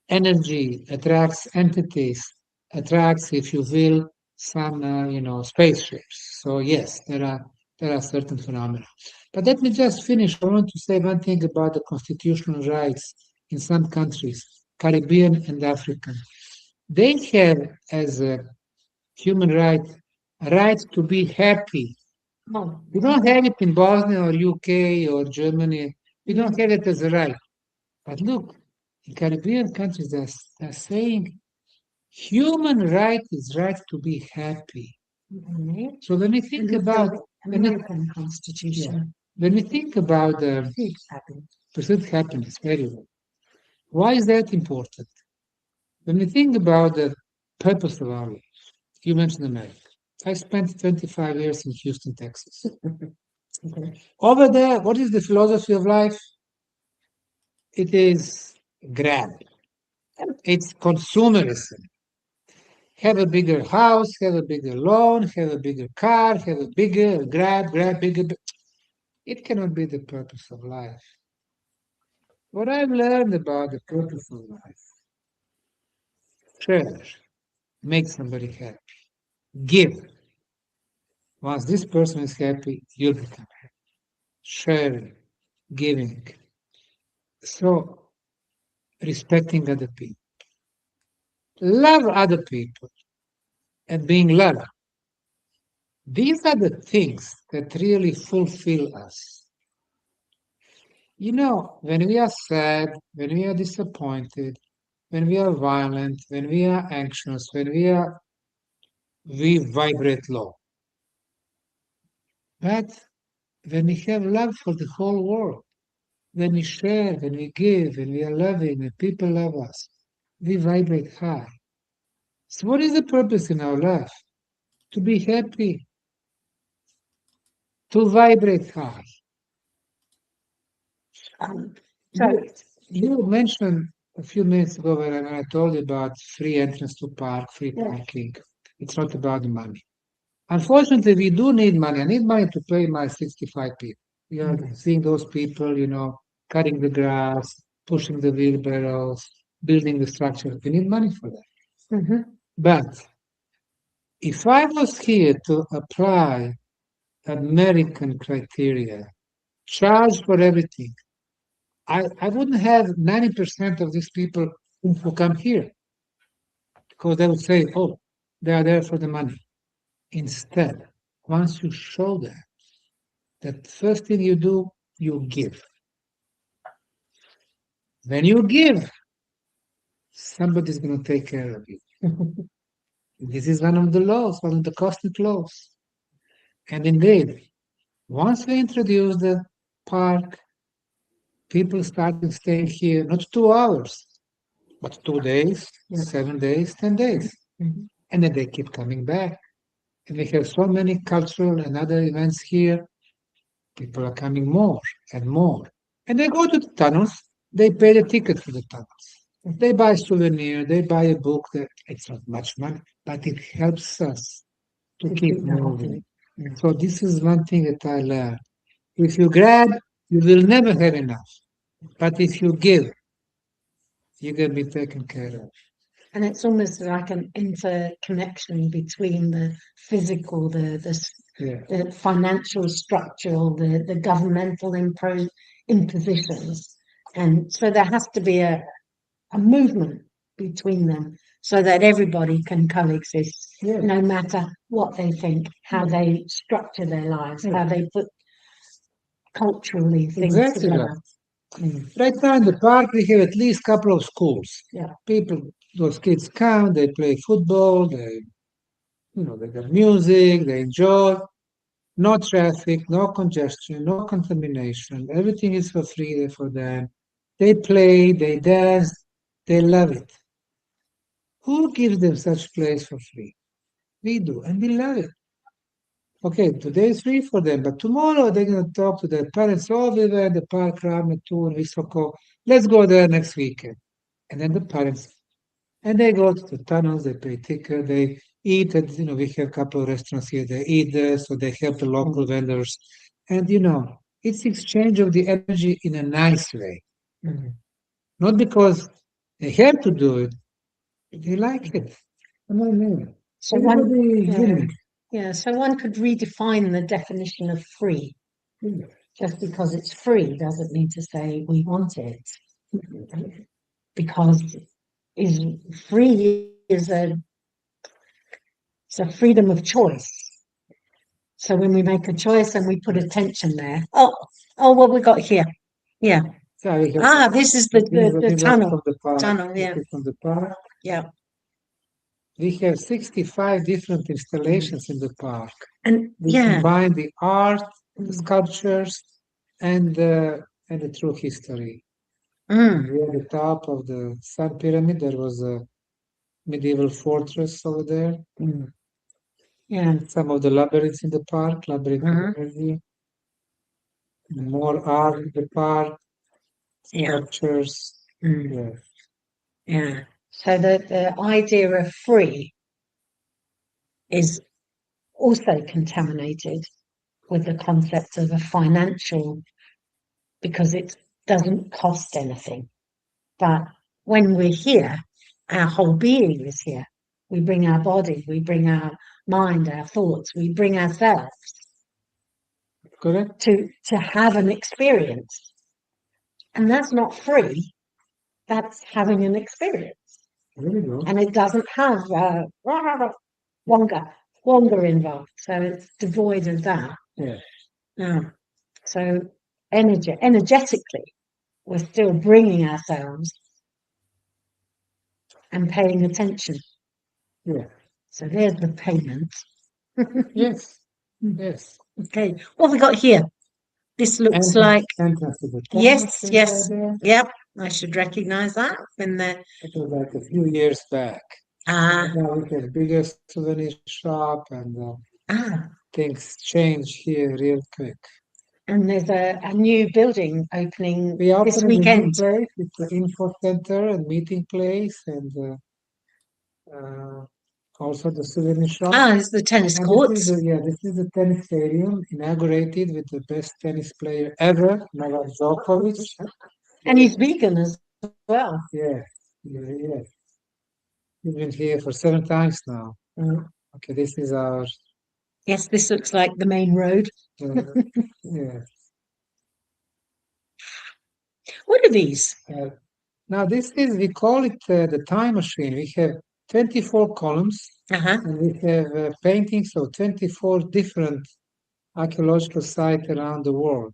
energy, attracts entities, attracts, if you will, some spaceships. So yes, there are certain phenomena. But let me just finish. I want to say one thing about the constitutional rights in some countries, Caribbean and African. They have as a human right to be happy. Oh, We don't have it in Bosnia or UK or Germany. We don't have it as a right. But look, in Caribbean countries, they're saying human right is right to be happy. mhm. So when we think about American Constitution. when we think about the pursuit of happiness, very well. Why is that important? When we think about the purpose of our life, you mentioned America. I spent 25 years in Houston, Texas. Okay. Over there, what is the philosophy of life? It is grab. It's consumerism. Have a bigger house, have a bigger loan, have a bigger car, have a bigger grab, bigger. It cannot be the purpose of life. What I've learned about the purpose of life: share, make somebody happy, give. Once this person is happy, you'll become happy. Sharing, giving. So, respecting other people, love other people, and being loved. These are the things that really fulfill us. When we are sad, when we are disappointed, when we are violent, when we are anxious, we vibrate low. But when we have love for the whole world, when we share, when we give, when we are loving, when people love us, we vibrate high. So what is the purpose in our life? To be happy, to vibrate high. So You mentioned a few minutes ago when I told you about free entrance to park, free Yeah. parking. It's not about the money. Unfortunately, we do need money. I need money to pay my 65 people. We are seeing those people, cutting the grass, pushing the wheelbarrows, building the structure. We need money for that. Mhm. But if I was here to apply American criteria, charge for everything, I wouldn't have 90% of these people who come here because they would say, oh, they are there for the money. Instead, once you show them that the first thing you do, you give. When you give, somebody's going to take care of you. This is one of the laws, one of the cosmic laws. And indeed, once we introduce the park, people started staying here not 2 hours, but 2 days, 7 days, 10 days. Mhm. And then they keep coming back. And we have so many cultural and other events here. People are coming more and more. And they go to the tunnels, they pay the ticket for the tunnels. They buy a souvenir, they buy a book. It's not much money, but it helps us to keep moving. So this is one thing that I learned. If you grab, you will never have enough. But if you give, you can be taken care of. And it's almost like an interconnection between the physical, Yeah. the financial structural, the governmental impositions. And so there has to be a movement between them so that everybody can coexist, Yeah. no matter what they think, how they structure their lives, how they put culturally things Exactly together. Right now in the park, we have at least a couple of schools. Yeah. People, those kids come, they play football, they got music, they enjoy. No traffic, no congestion, no contamination. Everything is for free there for them. They play, they dance, they love it. Who gives them such place for free? We do, and we love it. Okay, today is free for them, but tomorrow they're going to talk to their parents. Oh, we were at the park, Ravne Tunnels, Visoko. Let's go there next weekend. And then the parents, and they go to the tunnels, they pay ticket, they eat at, we have a couple of restaurants here, they eat there, so they help the local vendors. And, it's exchange of the energy in a nice way. Not because they have to do it, they like it. So one could redefine the definition of free. Just because it's free doesn't mean to say we want it. Because free is a freedom of choice. So when we make a choice and we put attention there, what we got here? Yeah. This is the tunnel. Tunnel, yeah. From the park. Yeah. We have 65 different installations in the park. And we combine the art, the sculptures, and the true history. We're at the top of the Sun Pyramid. There was a medieval fortress over there. Yeah. Some of the labyrinths in the park, labyrinth energy. More art in the park, sculptures. Yeah. So the idea of free is also contaminated with the concept of a financial, because it doesn't cost anything. But when we're here, our whole being is here. We bring our body, we bring our mind, our thoughts, we bring ourselves. Correct. To have an experience. And that's not free, that's having an experience. And it doesn't have wonga involved, so it's devoid of that. Yeah. So energetically, we're still bringing ourselves and paying attention. Yeah. So there's the payment. Yes. Yes. Okay, what have we got here? This looks entrance, like, entrance to the yes, tunnels yes, right there. yep, I should recognize that when the, It was like a few years back. ah, Now we have bigger souvenir shop, and ah, things change here real quick. and there's a new building opening We this opened a new weekend. place. It's an info center and meeting place, and also the souvenir shop. Ah, it's the tennis And courts. this is the tennis stadium inaugurated with the best tennis player ever, Novak Djokovic. And he's vegan as well. Yes, yes. He's been here for 7 times now. Mm. Okay, this is our Yes, this looks like the main road. yeah. What are these? Now this is, we call it the time machine. We have 24 columns, Uh-huh. and we have paintings of 24 different archaeological sites around the world.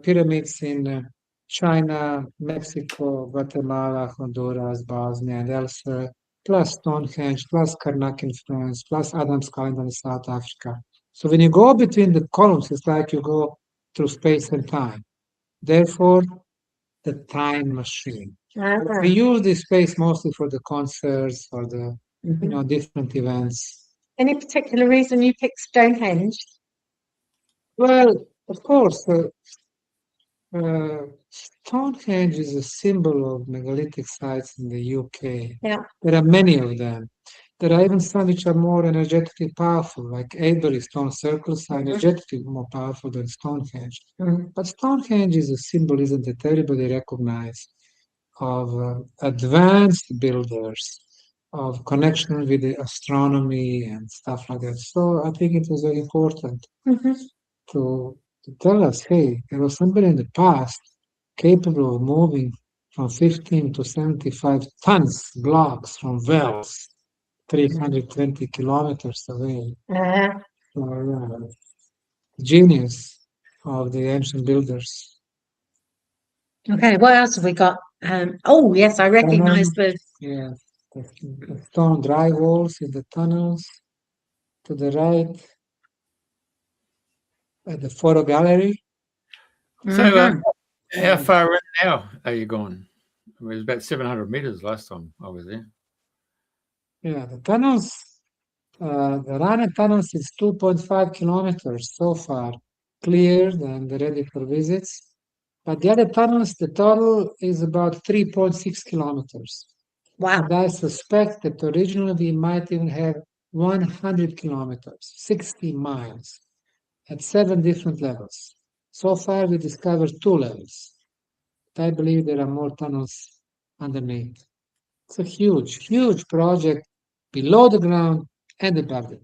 Pyramids in China, Mexico, Guatemala, Honduras, Bosnia, and elsewhere, plus Stonehenge, plus Karnak influence, plus Adam's calendar in South Africa. So when you go between the columns, it's like you go through space and time. Therefore, the time machine. Uh-huh. We use this space mostly for the concerts or the Mhm. different events. Any particular reason you picked Stonehenge? Well, of course, Stonehenge is a symbol of megalithic sites in the UK. Yeah. There are many of them. There are even some which are more energetically powerful, like Avebury stone circles are energetically more powerful than Stonehenge. Mm. But Stonehenge is a symbol, isn't it? Everybody recognizes of advanced builders, of connection with the astronomy and stuff like that. So I think it was very important Mhm. to tell us, hey, there was somebody in the past capable of moving from 15 to 75 tons blocks from wells 320 kilometers away. Uh-huh. So, genius of the ancient builders. Okay, what else have we got? Oh, yes, I recognize the, Yeah, the stone dry walls in the tunnels. To the right, at the photo gallery. So, Mhm. how far in now are you gone? It was about 700 meters last time I was there. Yeah, the tunnels, the Ravne Tunnels is 2.5 kilometers so far cleared and ready for visits. But the other tunnels, the total is about 3.6 kilometers. Wow. And I suspect that originally we might even have 100 kilometers, 60 miles, at 7 different levels. So far, we discovered 2 levels. I believe there are more tunnels underneath. It's a huge, huge project below the ground and above it.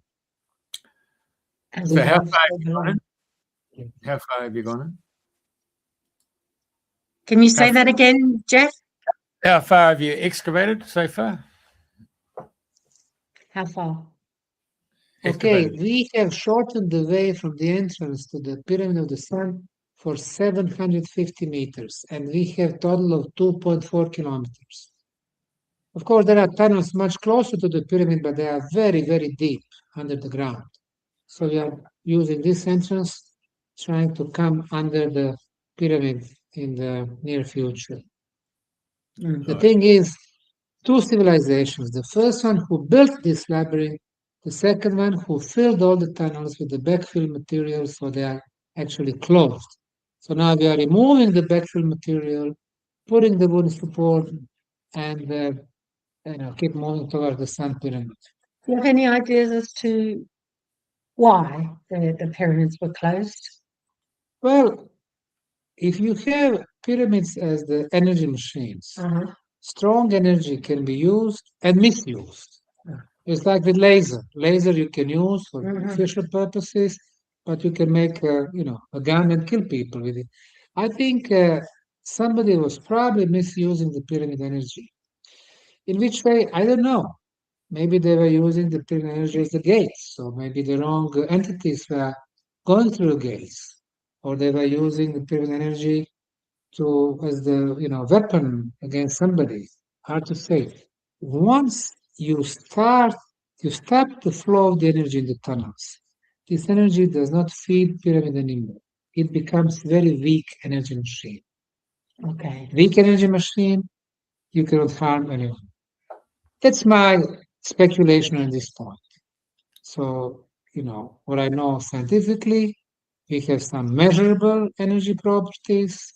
And So, how above far have the you gone line. in? How far have you gone in? Can you say How- that again, Jeff? How far have you excavated so far? How far? Okay, Excavated. we have shortened the way from the entrance to the Pyramid of the Sun for 750 meters, and we have total of 2.4 kilometers. Of course, there are tunnels much closer to the pyramid, but they are very, very deep under the ground. So we are using this entrance, trying to come under the pyramid in the near future. The thing is, 2 civilizations. The first one who built this labyrinth, the second one who filled all the tunnels with the backfill material so they are actually closed. So now we are removing the backfill material, putting the wooden support, and keep moving towards the Sun Pyramid. Do you have any ideas as to why the pyramids were closed? Well, if you have pyramids as the energy machines, Uh-huh. strong energy can be used and misused. It's like with laser. Laser you can use for official purposes, but you can make a gun and kill people with it. I think somebody was probably misusing the pyramid energy. In which way? I don't know. Maybe they were using the pyramid energy as the gates, so maybe the wrong entities were going through the gates, or they were using the pyramid energy to as the weapon against somebody. Hard to say. Once you stop the flow of the energy in the tunnels. This energy does not feed pyramid anymore. it becomes very weak energy machine. Okay. Weak energy machine, you cannot harm anyone. That's my speculation at this point. So, what I know scientifically, we have some measurable energy properties,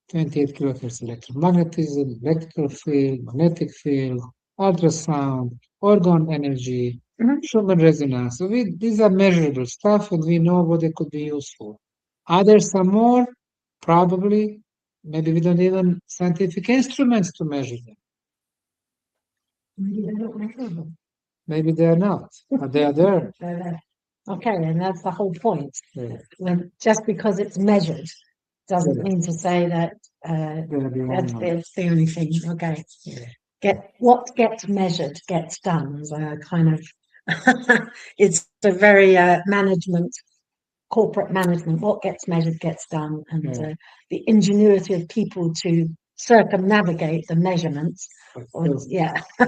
28 kilohertz electromagnetism, electrical field, magnetic field, ultrasound, orgone energy, Schumann resonance. So these are measurable stuff, and we know what they could be used for. Are there some more? Probably. Maybe we don't even scientific instruments to measure them. Maybe they're not measurable. Maybe they are not, but they are there. They're there. Okay, and that's the whole point. Yeah. When just because it's measured doesn't mean to say that that's the only thing. Okay. What gets measured gets done. Kind of, it's a very corporate management. What gets measured gets done, and the ingenuity of people to circumnavigate the measurements. Yeah, I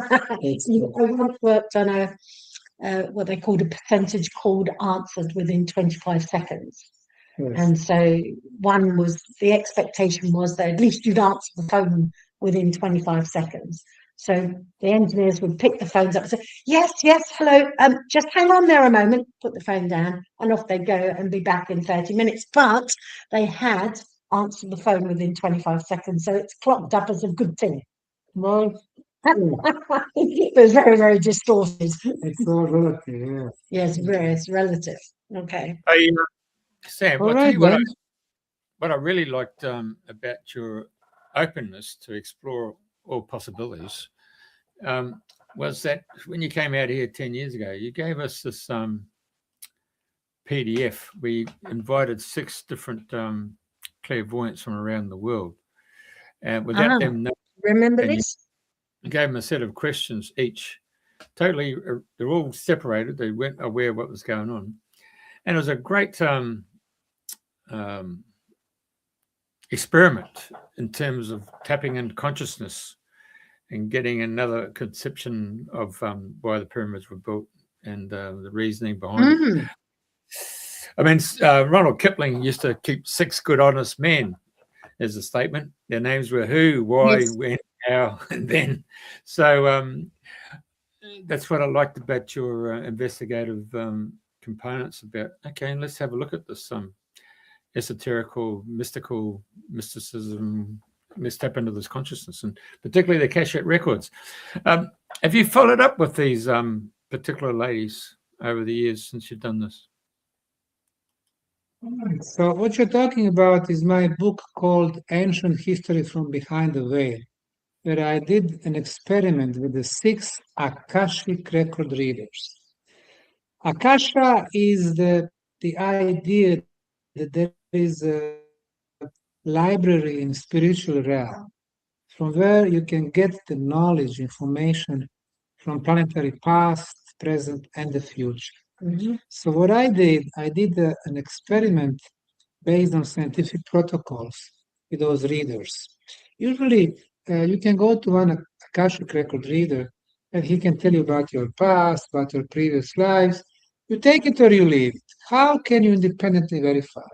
once worked on what they called a percentage called answered within 25 seconds. Yes. And so the expectation was that at least you'd answer the phone within 25 seconds. So the engineers would pick the phones up and say, yes, hello, just hang on there a moment, put the phone down, and off they'd go and be back in 30 minutes. But they had answered the phone within 25 seconds, so it's clocked up as a good thing. Well, it was very, very distorted. It's all relative, Yes, it's relative. Okay. Hey, Sam, All I'll tell right, you what I really liked about your openness to explore all possibilities was that when you came out here 10 years ago, you gave us this PDF. We invited 6 different clairvoyants from around the world. And without them knowing, remember this? You gave them a set of questions each. Totally, they're all separated. They weren't aware of what was going on. And it was a great experiment in terms of tapping into consciousness and getting another conception of why the pyramids were built and the reasoning behind it. I mean, Ronald Kipling used to keep 6 good, honest men as a statement. Their names were who, why, when, how, and then. So that's what I liked about your investigative components about, okay, let's have a look at this esoterical, mysticism. Let's tap into this consciousness, and particularly the Akashic records. Have you followed up with these particular ladies over the years since you've done this? So what you're talking about is my book called Ancient History from Behind the Veil, where I did an experiment with the 6 Akashic record readers. Akasha is the idea that there is a library in spiritual realm from where you can get the knowledge, information from planetary past, present, and the future. So what I did an experiment based on scientific protocols with those readers. Usually, you can go to one Akashic record reader, and he can tell you about your past, about your previous lives. You take it or you leave it. How can you independently verify?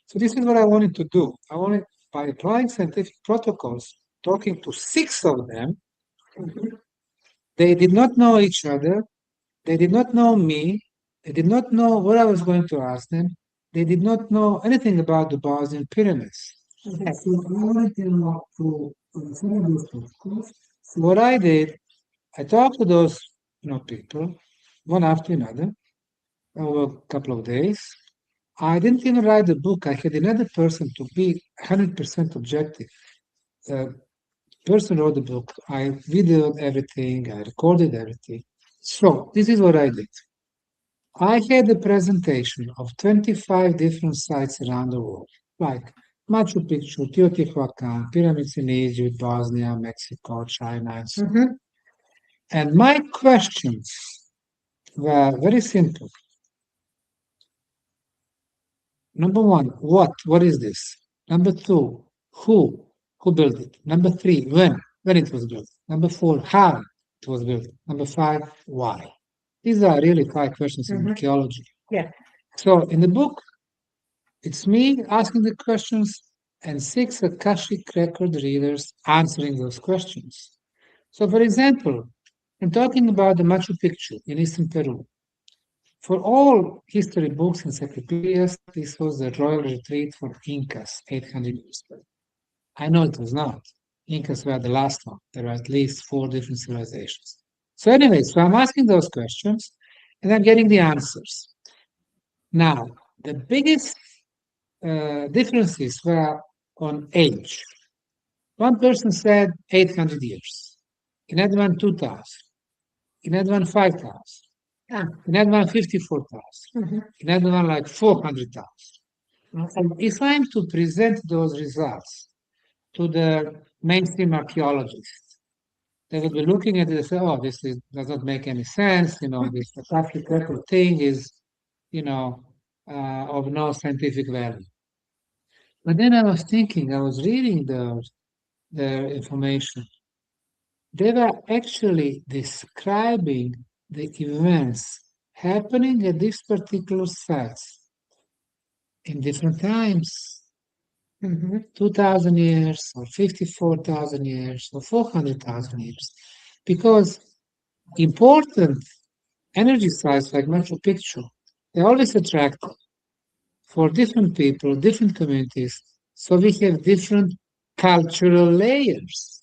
So this is what I wanted to do. I wanted, by applying scientific protocols, talking to 6 of them, they did not know each other, they did not know me, they did not know what I was going to ask them, they did not know anything about the Bosnian Pyramids. Okay. So I wanted them to some of those protocols. So what I did, I talked to those people, one after another, over a couple of days. I didn't even write the book. I had another person to be 100% objective. The person wrote the book. I videoed everything. I recorded everything. So this is what I did. I had a presentation of 25 different sites around the world, like Machu Picchu, Teotihuacan, pyramids in Egypt, Bosnia, Mexico, China, and so on. And my questions were very simple. Number 1, what? What is this? Number 2, who? Who built it? Number 3, when? When it was built? Number 4, how it was built? Number 5, why? These are really 5 questions in archaeology. Yeah. So in the book, It's me asking the questions and 6 Akashic record readers answering those questions. So, for example, I'm talking about the Machu Picchu in eastern Peru. For all history books, encyclopedias, this was the royal retreat for Incas 800 years ago. I know it was not. Incas were the last one. There were at least 4 different civilizations. So anyway, so I'm asking those questions and I'm getting the answers. Now, the biggest differences were on age. One person said 800 years, another one 2,000, another one 5,000, another one 54,000, another one like 400,000. And if I'm to present those results to the mainstream archaeologists, they will be looking at it and say, oh, does not make any sense. This Akashic record thing is, of no scientific value. But then I was thinking, I was reading their information. They were actually describing the events happening at these particular sites in different times. 2,000 years or 54,000 years or 400,000 years. Because important energy sites like Machu Picchu, they're always attractive for different people, different communities. So we have different cultural layers.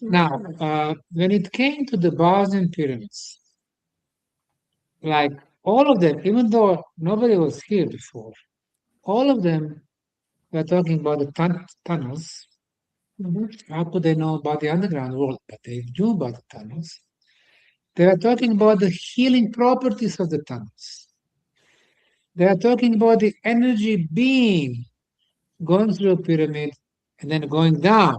Now, when it came to the Bosnian pyramids, like all of them, even though nobody was here before, all of them were talking about the tunnels. How could they know about the underground world? But they knew about the tunnels. They are talking about the healing properties of the tunnels. They are talking about the energy beam going through a pyramid and then going down.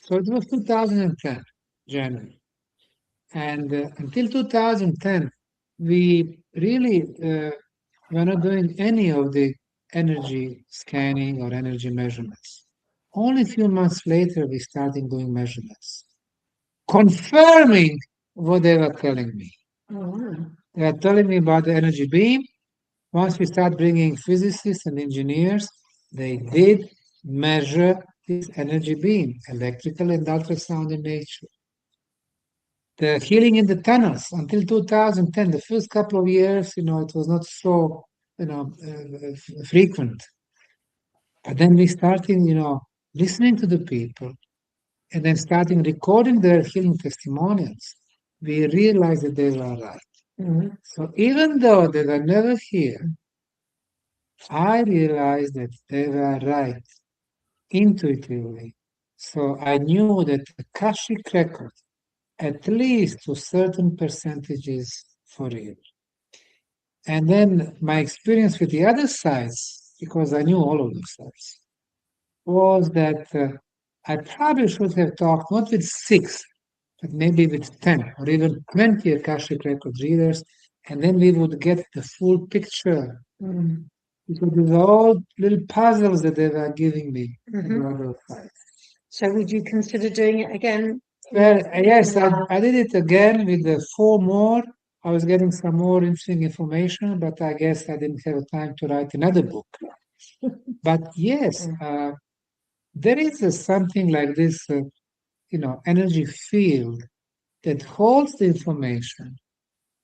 So it was 2010, January. And until 2010, we really were not doing any of the energy scanning or energy measurements. Only a few months later, we started doing measurements, confirming what they were telling me. They are telling me about the energy beam. Once we start bringing physicists and engineers, they did measure this energy beam, electrical and ultrasound in nature. The healing in the tunnels until 2010, the first couple of years, it was not so, frequent. But then we started, listening to the people and then starting recording their healing testimonials. We realized that they were right. So even though they were never here, I realized that they were right intuitively. So I knew that the Akashic record, at least to certain percentages, for real. And then my experience with the other sites, because I knew all of those sites, was that I probably should have talked not with 6, but maybe with 10 or even 20 Akashic record readers, and then we would get the full picture. Because these are all little puzzles that they were giving me about those sites. So would you consider doing it again? Well, yes, I did it again with the 4 more. I was getting some more interesting information, but I guess I didn't have time to write another book. But yes, there is something like this, energy field that holds the information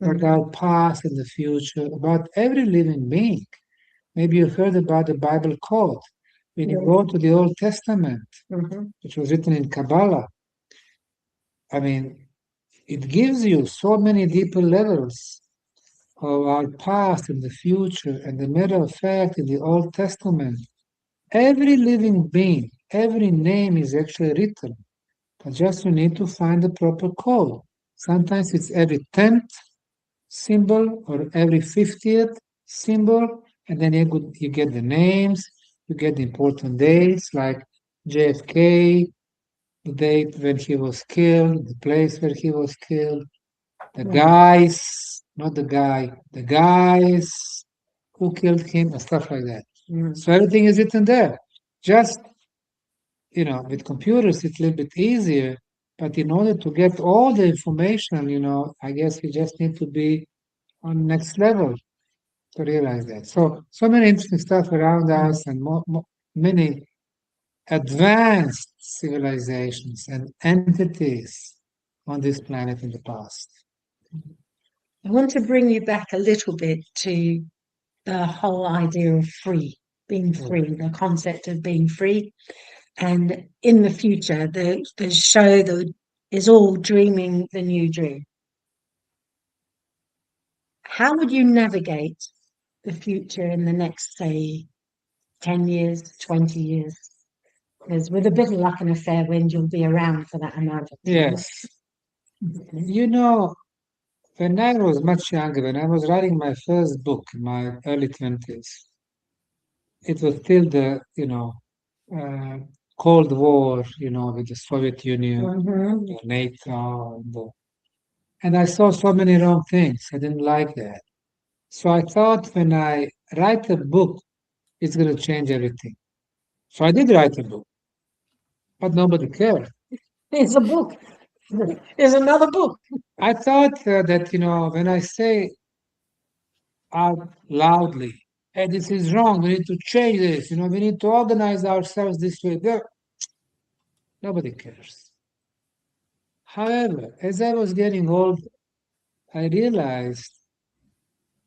about our past and the future, about every living being. Maybe you heard about the Bible code. When you go to the Old Testament, which was written in Kabbalah, I mean, it gives you so many deeper levels of our past and the future. And the matter of fact, in the Old Testament, every living being, every name is actually written. But just you need to find the proper code. Sometimes it's every 10th symbol or every 50th symbol, and then you get the names, you get the important dates like JFK, the date when he was killed, the place where he was killed, the guys, not the guy, the guys who killed him, and stuff like that. So everything is written there. Just, with computers, it's a little bit easier, but in order to get all the information, I guess you just need to be on next level. to realize that. So many interesting stuff around us, and many advanced civilizations and entities on this planet in the past. I want to bring you back a little bit to the whole idea of being free, the concept of being free. And in the future, the show that is all dreaming the new dream. How would you navigate the future in the next, say, 10 years, 20 years? Because with a bit of luck and a fair wind, you'll be around for that amount of time. Yes. You know, when I was much younger, when I was writing my first book in my early 20s, it was still the, Cold War, with the Soviet Union, NATO, and I saw so many wrong things. I didn't like that. So I thought when I write a book, it's going to change everything. So I did write a book, but nobody cared. It's a book. There's another book. I thought that, when I say out loudly, hey, this is wrong, we need to change this, we need to organize ourselves this way. Nobody cares. However, as I was getting older, I realized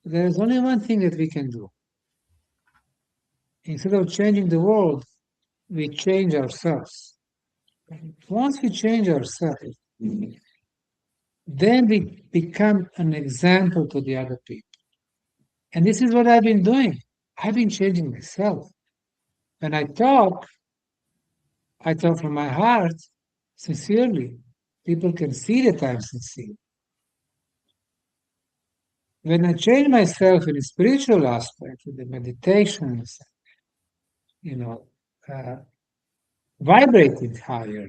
there's only one thing that we can do. Instead of changing the world, we change ourselves. Once we change ourselves, then we become an example to the other people. And this is what I've been doing. I've been changing myself. When I talk from my heart, sincerely. People can see that I'm sincere. When I change myself in a spiritual aspect, with the meditations, vibrating higher,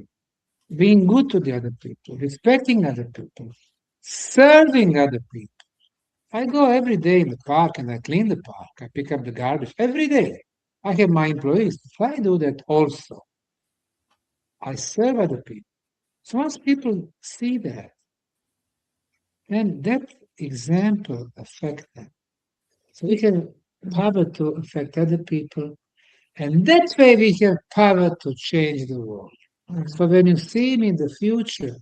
being good to the other people, respecting other people, serving other people. I go every day in the park and I clean the park. I pick up the garbage every day. I have my employees. If I do that also, I serve other people. So once people see that, then that example affects them. So we have power to affect other people, and that way we have power to change the world. So when you see me in the future,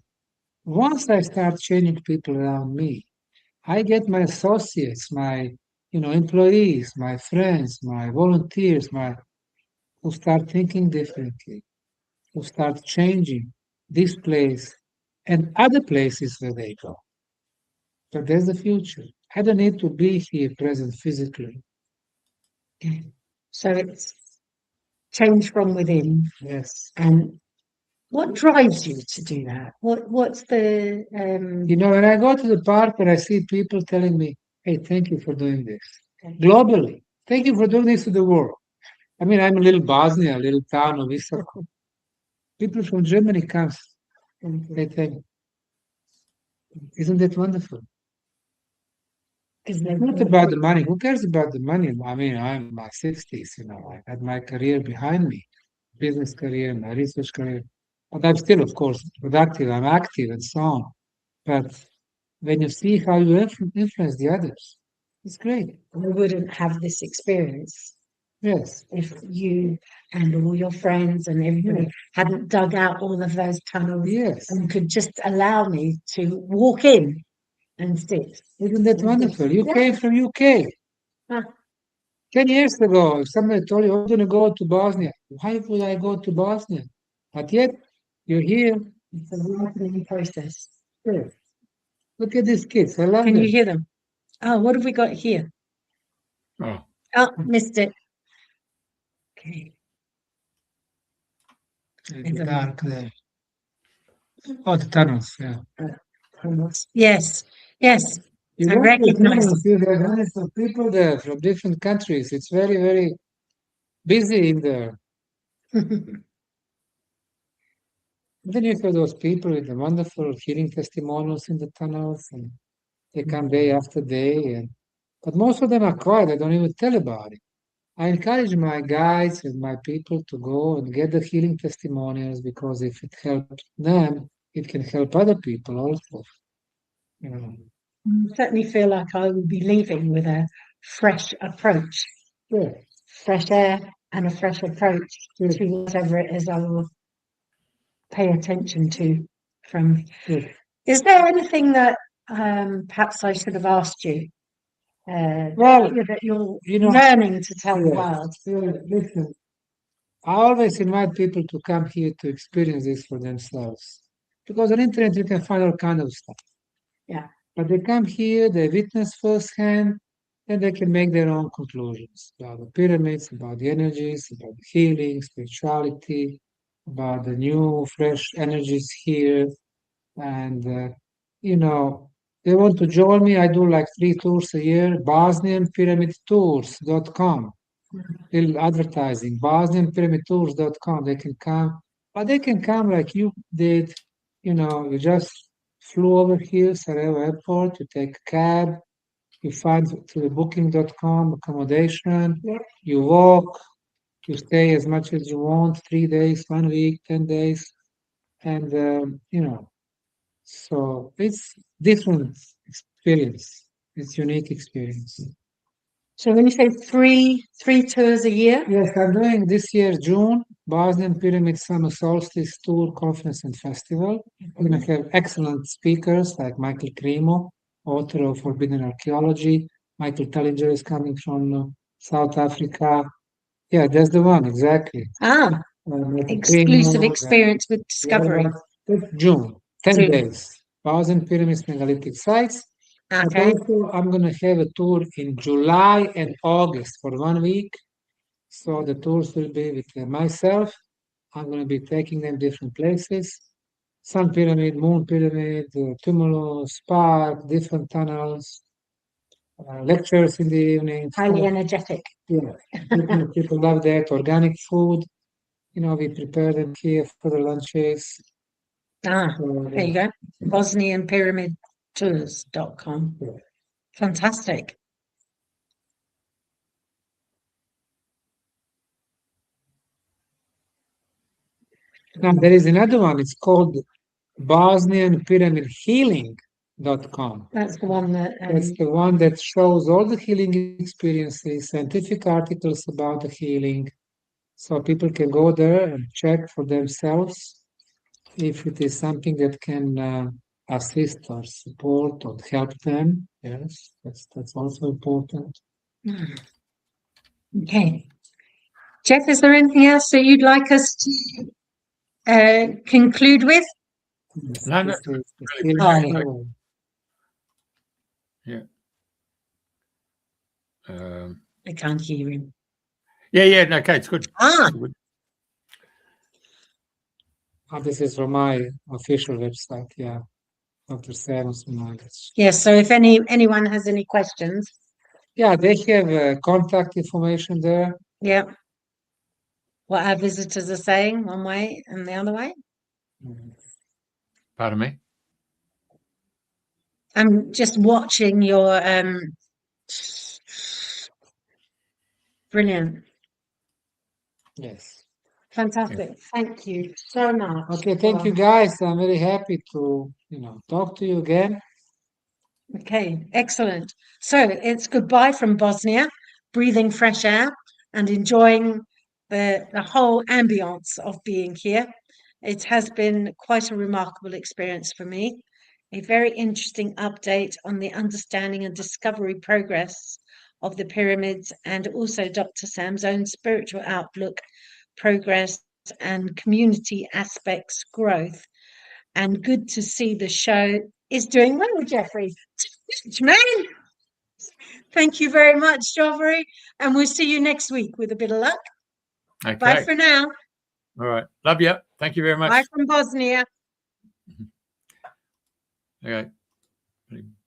once I start changing people around me, I get my associates, my employees, my friends, my volunteers, who start thinking differently, who start changing this place and other places where they go. So there's the future. I don't need to be here present physically. So it's change from within. Yes. And what drives you to do that? What's the when I go to the park and I see people telling me, hey, thank you for doing this. Globally, thank you for doing this to the world. I mean, I'm a little Bosnia, a little town of Visoko. People from Germany come. They thank me. Isn't that wonderful? It's not about the money. Who cares about the money? I mean, I'm in my 60s, I had my career behind me, business career, my research career. But I'm still, of course, productive, I'm active and so on. But when you see how you influence the others, it's great. We wouldn't have this experience. Yes. If you and all your friends and everybody hadn't dug out all of those tunnels and could just allow me to walk in and sit. Isn't that wonderful? You came from UK. 10 years ago, if somebody told you, I'm going to go to Bosnia, why would I go to Bosnia? But yet, you're here. It's a learning process. Yes. Look at these kids. I love them. Can you hear them? Oh, what have we got here? Oh, missed it. Okay. It's dark there. Oh, the tunnels, yeah. Yes, yes. You I recognize you have hundreds of people there from different countries. It's very, very busy in there. Then you have those people with the wonderful healing testimonials in the tunnels, and they come day after day. But most of them are quiet. They don't even tell about it. I encourage my guides and my people to go and get the healing testimonials, because if it helps them, it can help other people also. I certainly feel like I will be leaving with a fresh approach, fresh air and a fresh approach to whatever it is I will pay attention to from. Is there anything that perhaps I should have asked you? That you're learning to tell the world. Listen, I always invite people to come here to experience this for themselves. Because on the internet you can find all kind of stuff. Yeah. But they come here, they witness firsthand, and they can make their own conclusions about the pyramids, about the energies, about the healing, spirituality, about the new, fresh energies here. And, they want to join me. I do like 3 tours a year, BosnianPyramidTours.com. Little advertising, BosnianPyramidTours.com. They can come, but they can come like you did. You just flew over here, Sarajevo Airport, you take a cab, you find through the booking.com accommodation, you walk, you stay as much as you want, 3 days, 1 week, 10 days. And, so it's different experience. It's unique experience. So when you say three tours a year? Yes, I'm doing this year, June, Bosnian Pyramid Summer Solstice Tour Conference and Festival. We're going to have excellent speakers like Michael Cremo, author of Forbidden Archaeology. Michael Tellinger is coming from South Africa. Yeah, that's the one, exactly. Exclusive experience with discovery. That's June, 10 days. Bosnian Pyramids, megalithic sites. Okay. But also, I'm going to have a tour in July and August for 1 week. So the tours will be with myself. I'm going to be taking them different places. Sun Pyramid, Moon Pyramid, Tumulus, Park, different tunnels, lectures in the evening. Highly energetic. Yeah, people love that. Organic food. We prepare them here for the lunches. There you go. BosnianPyramidTours.com. Yeah. Fantastic. Now there is another one. It's called BosnianPyramidHealing.com. That's the one that. That's the one that shows all the healing experiences, scientific articles about the healing, so people can go there and check for themselves if it is something that can assist or support or help them. Yes, that's also important. Okay. Jeff, is there anything else that you'd like us to conclude with? No, no. Yeah. I can't hear him. Yeah. No, okay, it's good. Good. This is from my official website. Yeah, Dr. Sam Osmanagich. Yes. So if anyone has any questions. Yeah, they have contact information there. Yeah. What our visitors are saying one way and the other way. Pardon me? I'm just watching your brilliant. Yes. Fantastic. Yeah. Thank you so much. Okay, thank you guys. I'm very happy to, talk to you again. Okay, excellent. So it's goodbye from Bosnia, breathing fresh air and enjoying the whole ambience of being here. It has been quite a remarkable experience for me. A very interesting update on the understanding and discovery progress of the pyramids, and also Dr. Sam's own spiritual outlook, progress, and community aspects growth. And good to see the show is doing well, Jeffrey. Man, thank you very much, Jeffrey. And we'll see you next week with a bit of luck. Okay. Bye for now. All right. Love you. Thank you very much. Bye from Bosnia. Okay.